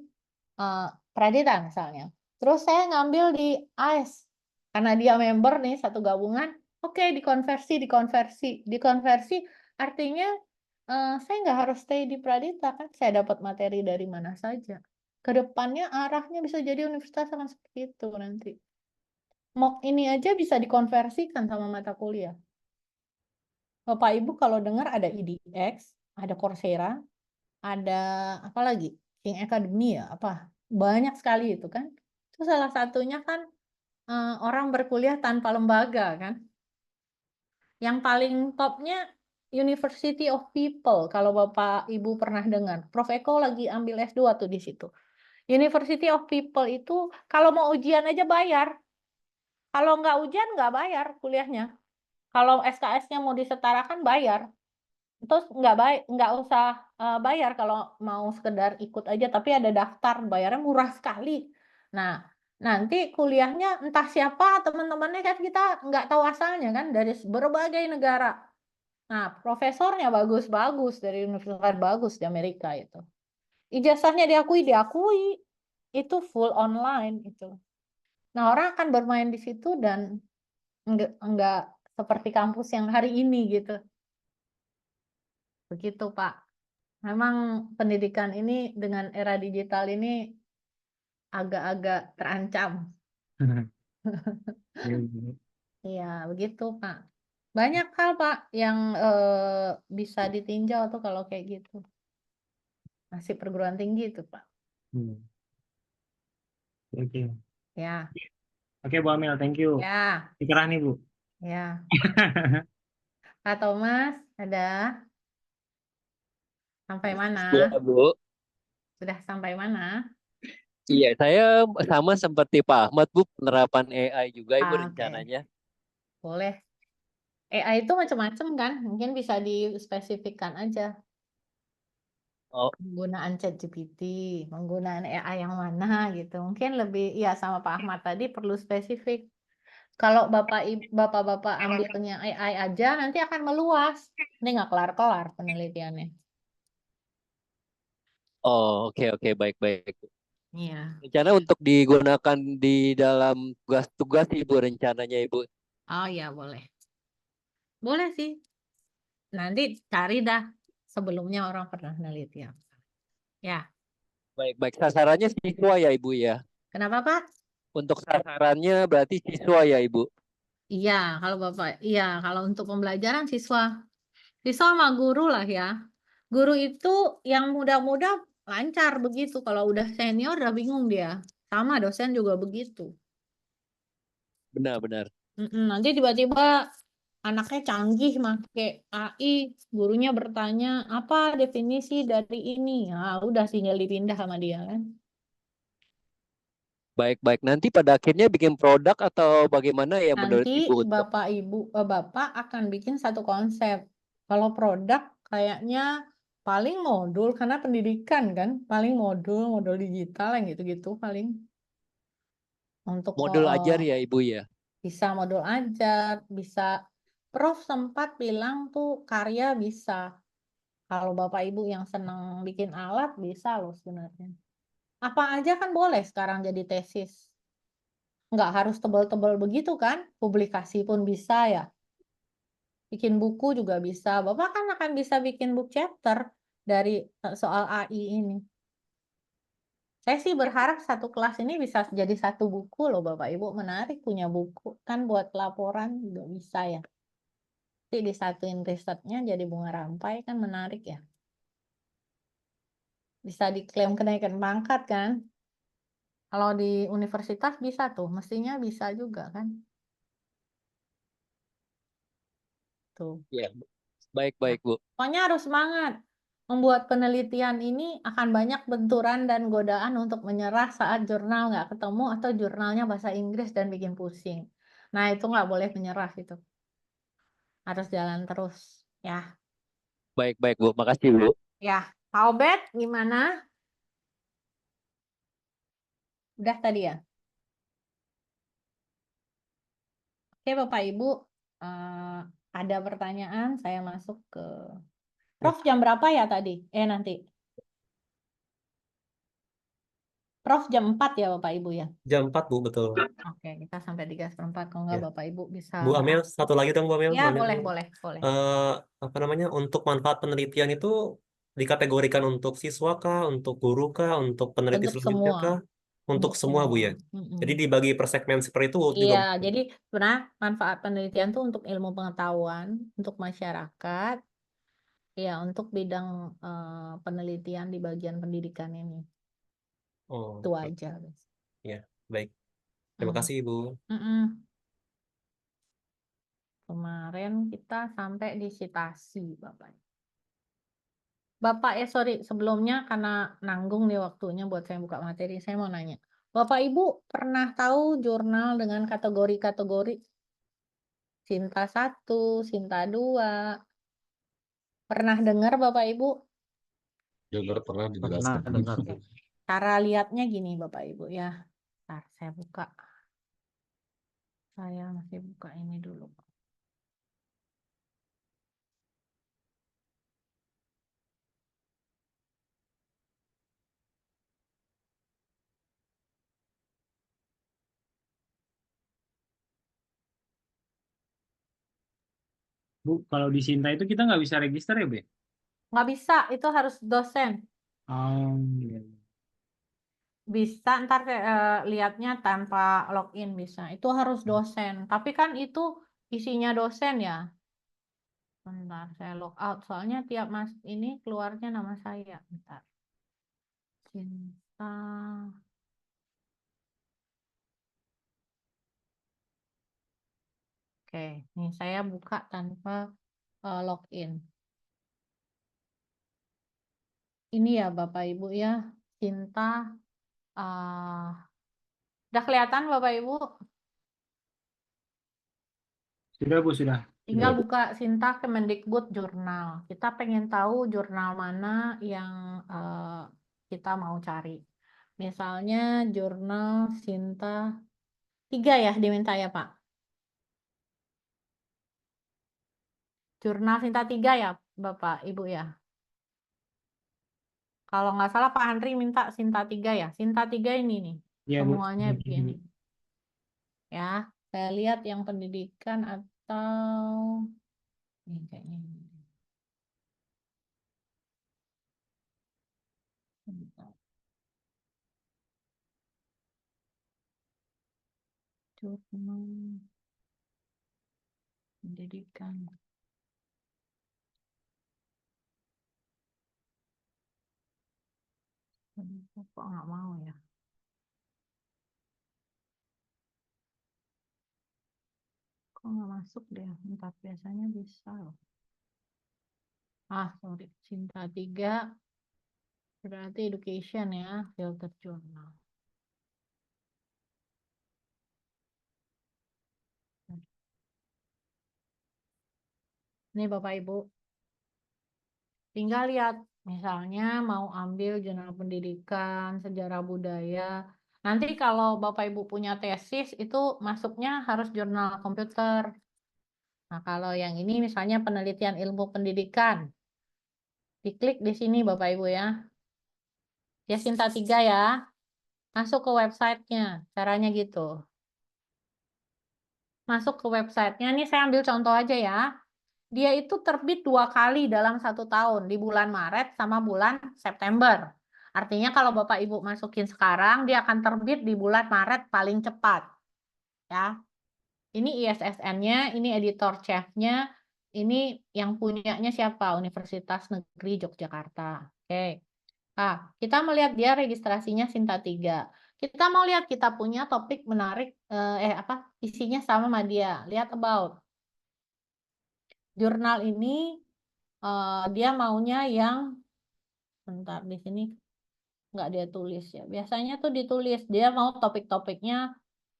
Pradita misalnya. Terus saya ngambil di AS. Karena dia member nih satu gabungan, oke dikonversi artinya saya nggak harus stay di Pradita kan, saya dapat materi dari mana saja. Kedepannya arahnya bisa jadi universitas akan seperti itu nanti. MOOC ini aja bisa dikonversikan sama mata kuliah. Bapak Ibu kalau dengar ada IDX, ada Coursera, ada apa lagi? King Academy ya, apa? Banyak sekali itu kan. Itu salah satunya kan orang berkuliah tanpa lembaga kan. Yang paling topnya University of People kalau Bapak Ibu pernah dengar. Prof Eko lagi ambil S2 tuh di situ. University of People itu kalau mau ujian aja bayar. Kalau nggak ujian nggak bayar kuliahnya. Kalau SKS-nya mau disetarakan bayar. Terus nggak usah bayar kalau mau sekedar ikut aja, tapi ada daftar, bayarnya murah sekali. Nah, nanti kuliahnya entah siapa teman-temannya kan kita nggak tahu asalnya kan dari berbagai negara. Nah, profesornya bagus-bagus dari universitas bagus di Amerika itu. Ijazahnya diakui, itu full online itu. Nah, orang akan bermain di situ dan enggak seperti kampus yang hari ini gitu. Begitu, Pak. Memang pendidikan ini dengan era digital ini agak-agak terancam. Iya, begitu, Pak. Banyak hal, Pak, yang bisa ditinjau tuh kalau kayak gitu. Masih perguruan tinggi itu, Pak. Oke. Ya, Oke, Bu Amel, thank you. ya, Dikerah nih, Bu. ya. Pak Thomas, ada sampai mana? Ya, Bu. Sudah sampai mana? Iya, saya sama seperti Pak Ahmad, Bu, penerapan AI juga Ibu Oke, rencananya. boleh. AI itu macam-macam kan? Mungkin bisa dispesifikkan aja. Oh, Penggunaan ChatGPT, penggunaan AI yang mana gitu. Mungkin lebih ya sama Pak Ahmad tadi perlu spesifik. Kalau Bapak-bapak ambilnya AI aja nanti akan meluas. Ini nggak kelar-kelar penelitiannya. oke, baik. Iya. Rencana untuk digunakan di dalam tugas-tugas Ibu rencananya Ibu. Oh iya boleh. Boleh sih. Nanti cari dah sebelumnya orang pernah neliti apa. Ya. Baik. Sasarannya siswa ya Ibu ya. Kenapa Pak? Untuk sasarannya berarti siswa ya Ibu. Iya, kalau Bapak, iya, kalau untuk pembelajaran siswa sama guru lah ya. Guru itu yang muda-muda lancar begitu. Kalau udah senior udah bingung dia. Sama dosen juga begitu. Benar. Nanti tiba-tiba anaknya canggih pakai AI, gurunya bertanya apa definisi dari ini. Nah, udah tinggal dipindah sama dia kan. Baik. Nanti pada akhirnya bikin produk atau bagaimana ya menurut Nanti Ibu untuk Bapak akan bikin satu konsep. Kalau produk kayaknya paling modul karena pendidikan kan, paling modul digital yang gitu-gitu paling untuk modul ajar ya Ibu ya. bisa modul ajar, bisa Prof sempat bilang tuh karya bisa. Kalau Bapak Ibu yang senang bikin alat bisa loh sebenarnya. Apa aja kan boleh sekarang jadi tesis. Nggak harus tebal-tebal begitu kan, publikasi pun bisa ya. Bikin buku juga bisa. Bapak kan akan bisa bikin book chapter dari soal AI ini. Saya sih berharap satu kelas ini bisa jadi satu buku loh Bapak Ibu. Menarik punya buku. Kan buat laporan juga bisa ya. Jadi disatuin risetnya jadi bunga rampai kan menarik ya. Bisa diklaim kenaikan pangkat kan. Kalau di universitas bisa tuh. Mestinya bisa juga kan. Tuh. Ya, baik Bu. Pokoknya harus semangat. Membuat penelitian ini akan banyak benturan dan godaan untuk menyerah saat jurnal nggak ketemu atau jurnalnya bahasa Inggris dan bikin pusing. Nah, itu nggak boleh menyerah itu. Harus jalan terus. Ya, Baik-baik Bu, makasih Bu. ya. Pak Obed, gimana? Udah tadi ya? Oke, Bapak Ibu. Ada pertanyaan, saya masuk ke... Prof, jam berapa ya tadi? Nanti. Prof, jam 4 ya Bapak Ibu ya? Jam 4 Bu, betul. Oke, kita sampai 3:4. Kalau nggak Ya. Bapak Ibu bisa... Bu Amel, satu lagi dong Bu Amel. Ya, Bu Amel. boleh. Apa namanya, untuk manfaat penelitian itu dikategorikan untuk siswa kah, untuk guru kah, untuk peneliti Untuk selanjutnya semua. kah? Untuk semua Bu ya. Jadi dibagi per segmen seperti itu juga. Iya, jadi sebenarnya manfaat penelitian itu untuk ilmu pengetahuan, untuk masyarakat, ya untuk bidang penelitian di bagian pendidikan ini. Oh, Itu aja. ya, baik. Terima kasih Ibu. Kemarin kita sampai di citasi, Bapak. Sorry, sebelumnya karena nanggung nih waktunya buat saya buka materi, saya mau nanya. Bapak Ibu pernah tahu jurnal dengan kategori-kategori Sinta 1, Sinta 2? Pernah dengar Bapak Ibu? Dengar pernah Pernah dijelaskan. dengar. Cara lihatnya gini Bapak Ibu ya. Ntar saya buka. Saya masih buka ini dulu. Bu, kalau di Sinta itu kita nggak bisa register ya, Bu? Nggak bisa, itu harus dosen. Oh, iya. Bisa, ntar lihatnya tanpa login bisa. Itu harus dosen. Tapi kan itu isinya dosen ya. Bentar, saya log out. Soalnya tiap ini keluarnya nama saya. Bentar. Cinta. Oke, nih saya buka tanpa login. Ini ya Bapak Ibu ya, Cinta. Udah kelihatan Bapak Ibu? Sudah, Bu, sudah. Tinggal buka Sinta Kemendikbud Jurnal. Kita pengen tahu jurnal mana yang kita mau cari. Misalnya jurnal Sinta 3 ya diminta ya Pak. Jurnal Sinta 3 ya Bapak Ibu ya. Kalau nggak salah Pak Andri minta Sinta 3 ya. Sinta 3 ini nih. Iya, Bu. Semuanya begini. Ya, saya lihat yang pendidikan atau ini kayaknya ini. Bentar. Jurnal pendidikan. Kok nggak mau ya? Kok nggak masuk deh? Bentar, biasanya bisa loh. Sorry. Sinta 3 berarti education ya, filter jurnal. Nih Bapak Ibu, tinggal lihat. Misalnya mau ambil jurnal pendidikan, sejarah budaya. Nanti kalau Bapak Ibu punya tesis, itu masuknya harus jurnal komputer. Nah, kalau yang ini misalnya penelitian ilmu pendidikan. Diklik di sini Bapak Ibu ya. Ya Sinta 3 ya. Masuk ke websitenya. Caranya gitu. Masuk ke websitenya. Ini saya ambil contoh aja ya. Dia itu terbit 2 kali dalam 1 tahun. Di bulan Maret sama bulan September. Artinya kalau Bapak Ibu masukin sekarang, dia akan terbit di bulan Maret paling cepat. Ya. Ini ISSN-nya, ini editor chief-nya, ini yang punyanya siapa? Universitas Negeri Yogyakarta. Oke. Nah, kita melihat dia registrasinya Sinta 3. Kita mau lihat kita punya topik menarik, isinya sama dia. Lihat about. Jurnal ini dia maunya yang sebentar di sini nggak dia tulis ya. Biasanya tuh ditulis dia mau topik-topiknya.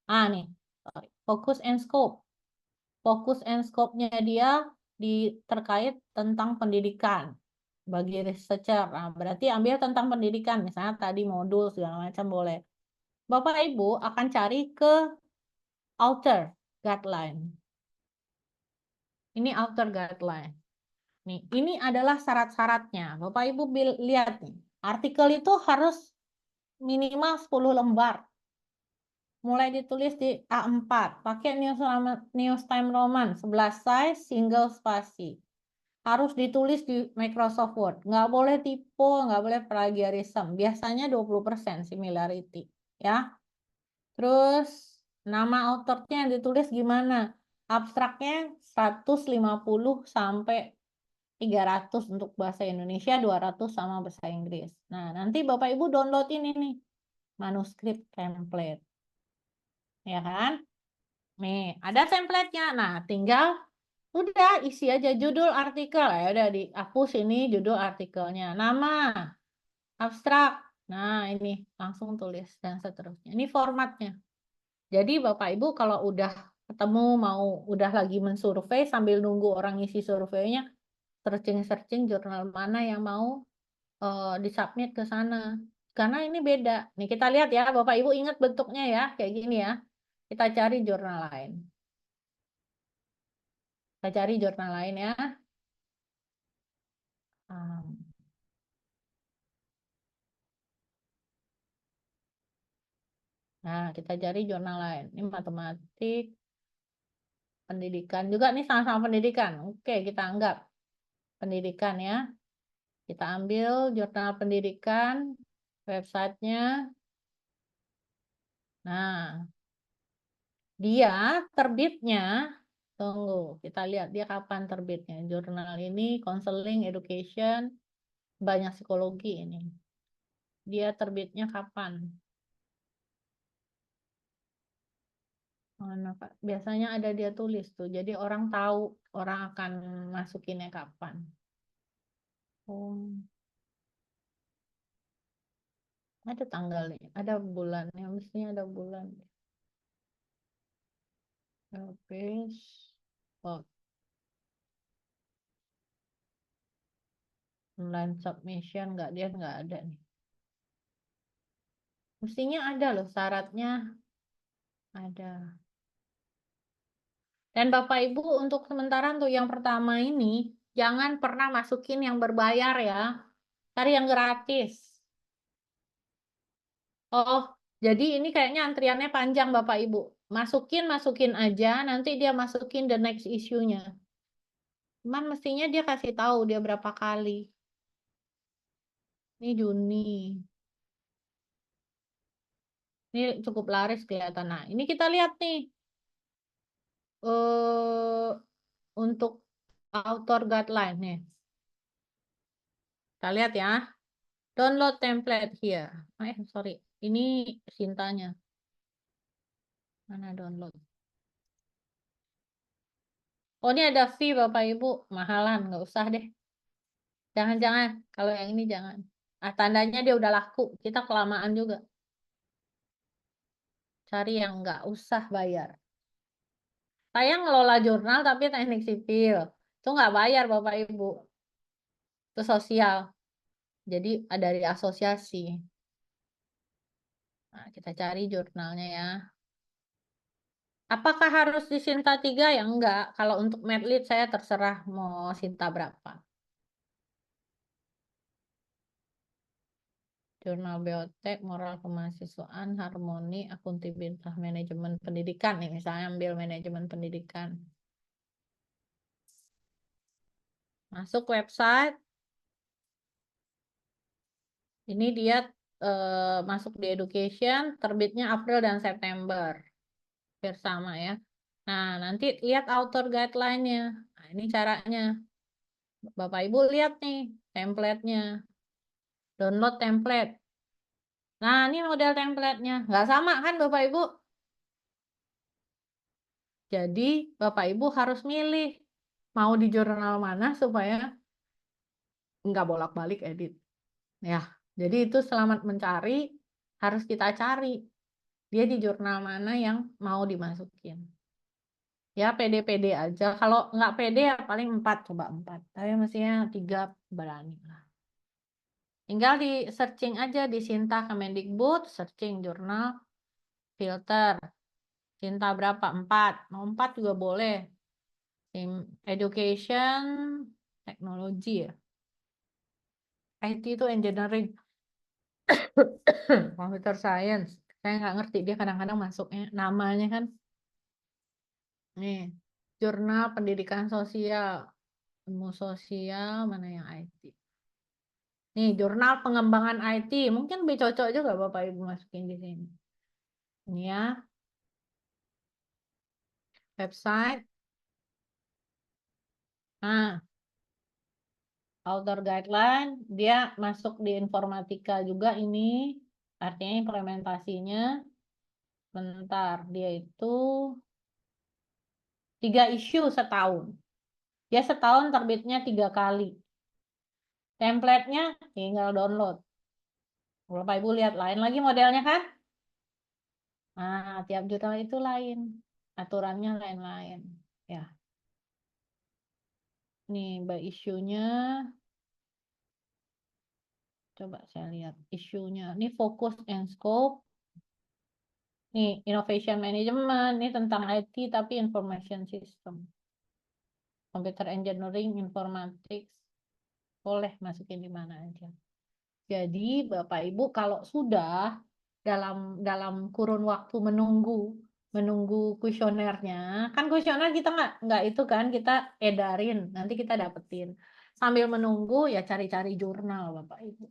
Nih, sorry. Focus and scope. Fokus and scope-nya dia terkait tentang pendidikan bagi researcher. Nah, berarti ambil tentang pendidikan, misalnya tadi modul segala macam boleh. Bapak Ibu akan cari ke author guideline. Ini author guideline. Nih, ini adalah syarat-syaratnya. Bapak Ibu lihat nih, artikel itu harus minimal 10 lembar. Mulai ditulis di A4, pakai News Time Roman, 11 size, single spasi. Harus ditulis di Microsoft Word. Nggak boleh typo, nggak boleh plagiarism. Biasanya 20% similarity. Ya. Terus, nama authornya yang ditulis gimana? Abstraknya 150 sampai 300 untuk bahasa Indonesia, 200 sama bahasa Inggris. Nah, nanti Bapak Ibu download ini nih, manuskrip template. Ya kan? Nih, ada template-nya. Nah, tinggal udah isi aja judul artikel. Ya udah dihapus ini judul artikelnya. Nama, abstrak. Nah, ini langsung tulis dan seterusnya. Ini formatnya. Jadi Bapak Ibu kalau udah ketemu udah lagi mensurvei sambil nunggu orang isi surveinya, searching jurnal mana yang mau disubmit ke sana. Karena ini beda. Nih kita lihat ya, Bapak Ibu ingat bentuknya ya, kayak gini ya. Kita cari jurnal lain. Kita cari jurnal lain ya. Nah, kita cari jurnal lain. Ini matematik, pendidikan juga nih sama-sama pendidikan. Oke, kita anggap pendidikan ya. Kita ambil jurnal pendidikan, websitenya. Nah, dia terbitnya, tunggu, kita lihat dia kapan terbitnya. Jurnal ini, Counseling, Education, banyak psikologi ini. Dia terbitnya kapan? Mana, Pak? Biasanya ada dia tulis tuh. Jadi orang tahu orang akan masukinnya kapan. Ada tanggalnya, ada bulannya, mestinya ada bulan. Habis, online submission dia nggak ada nih. Mestinya ada loh syaratnya, ada. Dan Bapak Ibu untuk sementara untuk yang pertama ini jangan pernah masukin yang berbayar ya, cari yang gratis. Oh, jadi ini kayaknya antriannya panjang Bapak Ibu. Masukin aja, nanti dia masukin the next issue-nya. Cuman mestinya dia kasih tahu dia berapa kali. Ini Juni. Ini cukup laris kelihatan. Nah, ini kita lihat nih. Untuk author guideline nih. Kita lihat ya. Download template here. Sorry. Ini Sintanya. Mana download? Oh, ini ada fee Bapak Ibu. Mahalan. Nggak usah deh. Jangan-jangan. Kalau yang ini jangan. Tandanya dia udah laku. Kita kelamaan juga. Cari yang nggak usah bayar. Saya ngelola jurnal tapi teknik sipil. Itu nggak bayar Bapak Ibu. Itu sosial. Jadi dari asosiasi. Nah, kita cari jurnalnya ya. Apakah harus di Sinta 3? Ya enggak. Kalau untuk medlit saya terserah mau Sinta berapa. Jurnal Biotek, Moral Kemahasiswaan, Harmoni, Akuntabilitas, Manajemen Pendidikan. Nih, misalnya ambil manajemen pendidikan. Masuk website. Ini dia masuk di Education, terbitnya April dan September. Hampir sama ya. Nah, nanti lihat author guideline-nya. Nah, ini caranya. Bapak Ibu lihat nih template-nya. Download template. Nah, ini model template-nya. Nggak sama kan Bapak Ibu? Jadi, Bapak Ibu harus milih mau di jurnal mana supaya nggak bolak-balik edit. Ya, jadi itu selamat mencari, harus kita cari dia di jurnal mana yang mau dimasukin. Ya pede-pede aja. Kalau nggak pede ya paling 4, coba 4. Tapi mestinya 3 berani lah. Tinggal di searching aja di Sinta Kemendikbud, searching jurnal, filter. Sinta berapa? 4. Mau 4 juga boleh. Education, teknologi ya. IT itu engineering, computer science. Saya nggak ngerti dia kadang-kadang masuknya namanya kan. Nih, jurnal pendidikan sosial, ilmu sosial, mana yang IT. Nih, jurnal pengembangan IT. Mungkin lebih cocok juga Bapak Ibu masukin di sini. Ini ya, website. Nah, author guideline, dia masuk di informatika juga ini. Artinya implementasinya. Bentar, dia itu 3 isu setahun. Dia setahun terbitnya 3 kali. Template-nya tinggal download. Bapak Ibu lihat lain lagi modelnya kan? Nah, tiap jurnal itu lain. Aturannya lain-lain. Ya. Nih, by isunya. Coba saya lihat isunya. Ini focus and scope. Nih, innovation management. Ini tentang IT tapi information system. Computer engineering, informatics. Boleh masukin di mana aja. Jadi Bapak Ibu kalau sudah dalam kurun waktu menunggu kuesionernya, kan kuesioner kita nggak itu kan kita edarin, nanti kita dapetin. Sambil menunggu ya cari-cari jurnal Bapak Ibu.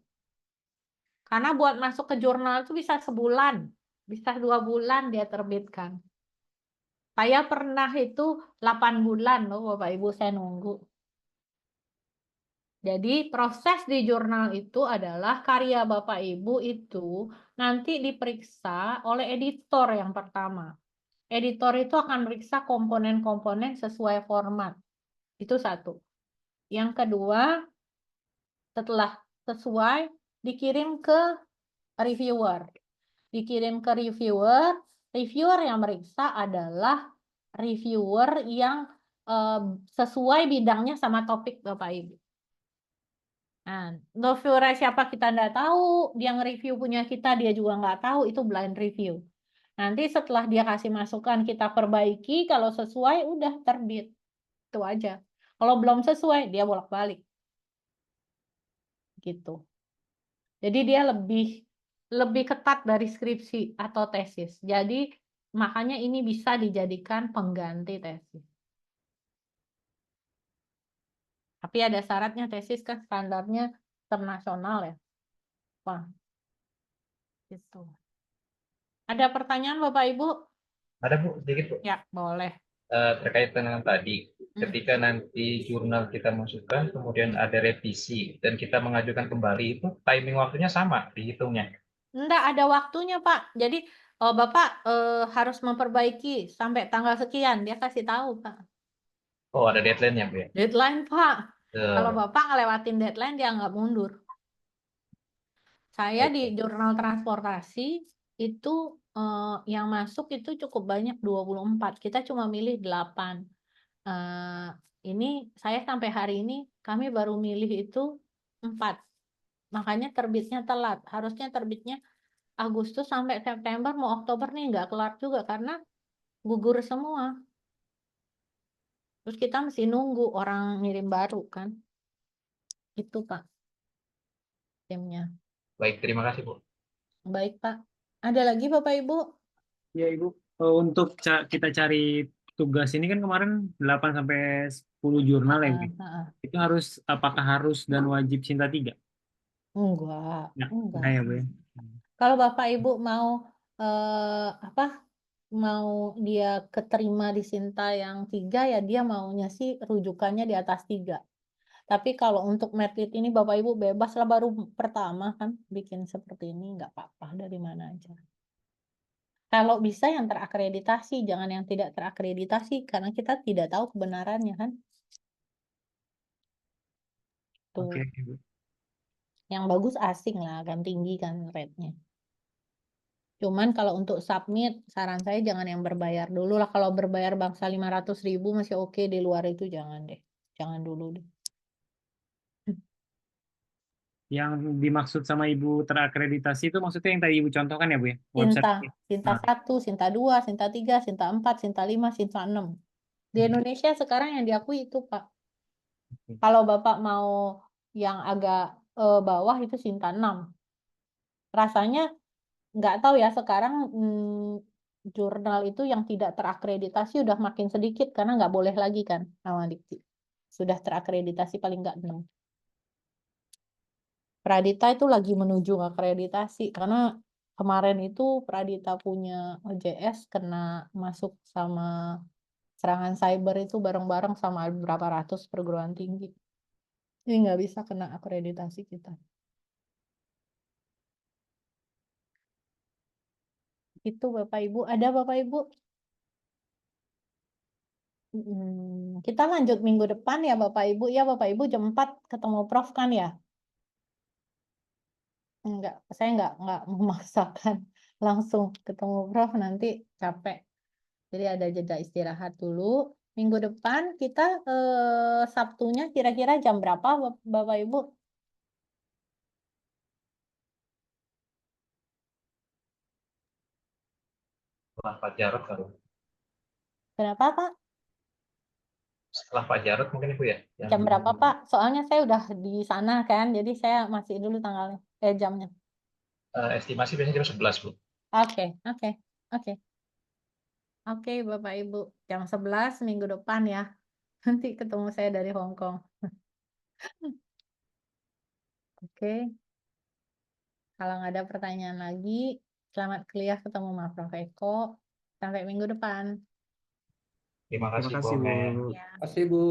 Karena buat masuk ke jurnal itu bisa sebulan, bisa 2 bulan dia terbitkan. Saya pernah itu 8 bulan loh Bapak Ibu saya nunggu. Jadi proses di jurnal itu adalah karya Bapak Ibu itu nanti diperiksa oleh editor yang pertama. Editor itu akan meriksa komponen-komponen sesuai format. Itu satu. Yang kedua, setelah sesuai, dikirim ke reviewer. Dikirim ke reviewer, reviewer yang meriksa adalah reviewer yang sesuai bidangnya sama topik Bapak Ibu. Nah, reviewer siapa kita nggak tahu, dia nge-review punya kita, dia juga nggak tahu, itu blind review. Nanti setelah dia kasih masukan, kita perbaiki, kalau sesuai, udah terbit. Itu aja. Kalau belum sesuai, dia bolak-balik. Gitu. Jadi dia lebih ketat dari skripsi atau tesis. Jadi makanya ini bisa dijadikan pengganti tesis. Tapi ada syaratnya, tesis kan standarnya internasional ya. Wah, gitu. Ada pertanyaan Bapak Ibu? Ada Bu, sedikit Bu. Ya, boleh. Terkait dengan tadi, ketika nanti jurnal kita masukkan, kemudian ada revisi, dan kita mengajukan kembali, itu timing waktunya sama dihitungnya. Enggak ada waktunya, Pak. Jadi Bapak harus memperbaiki sampai tanggal sekian. Dia kasih tahu, Pak. Oh, ada deadline-nya Bu ya? Deadline, Pak. Kalau Eh, Bapak ngelewatin deadline, dia nggak mundur. Saya di jurnal transportasi itu yang masuk itu cukup banyak 24. Kita cuma milih 8. Ini saya sampai hari ini kami baru milih itu 4. Makanya terbitnya telat. Harusnya terbitnya Agustus sampai September, mau Oktober nih nggak kelar juga karena gugur semua. Terus kita mesti nunggu orang ngirim baru kan. Itu Pak timnya. Baik, terima kasih Bu. Baik Pak. Ada lagi Bapak Ibu? Ya Ibu, untuk kita cari tugas ini kan kemarin 8 sampai 10 jurnal ya, Bu. Itu apakah harus dan wajib Sinta 3? Enggak, Ya, enggak. ya Bu ya. Kalau Bapak Ibu mau mau dia keterima di Sinta yang 3 ya dia maunya sih rujukannya di atas 3. Tapi kalau untuk medlit ini Bapak Ibu bebas lah, baru pertama kan bikin seperti ini, nggak apa-apa dari mana aja. Kalau bisa yang terakreditasi, jangan yang tidak terakreditasi karena kita tidak tahu kebenarannya kan. Tuh. Oke, Ibu. Yang bagus asing lah, akan tinggi kan rate-nya. Cuman kalau untuk submit, saran saya jangan yang berbayar dulu lah. Kalau berbayar bangsa 500.000 masih oke, di luar itu jangan deh. Jangan dulu deh. Yang dimaksud sama Ibu terakreditasi itu maksudnya yang tadi Ibu contohkan ya Bu ya? Sinta, Website. Sinta Nah, 1, Sinta 2, Sinta 3, Sinta 4, Sinta 5, Sinta 6. Di Indonesia sekarang yang diakui itu, Pak. Kalau Bapak mau yang agak bawah itu Sinta 6. Rasanya nggak tahu ya sekarang jurnal itu yang tidak terakreditasi udah makin sedikit karena nggak boleh lagi kan sama Dikti. Sudah terakreditasi paling nggak 6. Pradita itu lagi menuju akreditasi karena kemarin itu Pradita punya OJS kena masuk sama serangan cyber itu bareng-bareng sama berapa ratus perguruan tinggi. Jadi nggak bisa kena akreditasi kita. Itu Bapak Ibu. Ada Bapak Ibu? Kita lanjut minggu depan ya Bapak Ibu. Ya Bapak Ibu jam 4 ketemu Prof kan ya? Enggak, saya enggak memaksakan langsung ketemu Prof nanti capek. Jadi ada jeda istirahat dulu. Minggu depan kita Sabtunya kira-kira jam berapa Bapak Ibu? Setelah Pak Jarod baru. Berapa Pak? Setelah Pak Jarod mungkin Ibu ya? Jam berapa Pak? Soalnya saya udah di sana kan, jadi saya masih dulu tanggalnya, jamnya. Estimasi biasanya jam 11 Bu. Oke. Oke Bapak Ibu, jam 11 minggu depan ya. Nanti ketemu saya dari Hong Kong. Oke. Kalau nggak ada pertanyaan lagi, selamat kuliah ketemu Mas Prof Eko. Sampai minggu depan. Terima kasih Bu kasih Bu. Omen. Ya. Kasih Bu.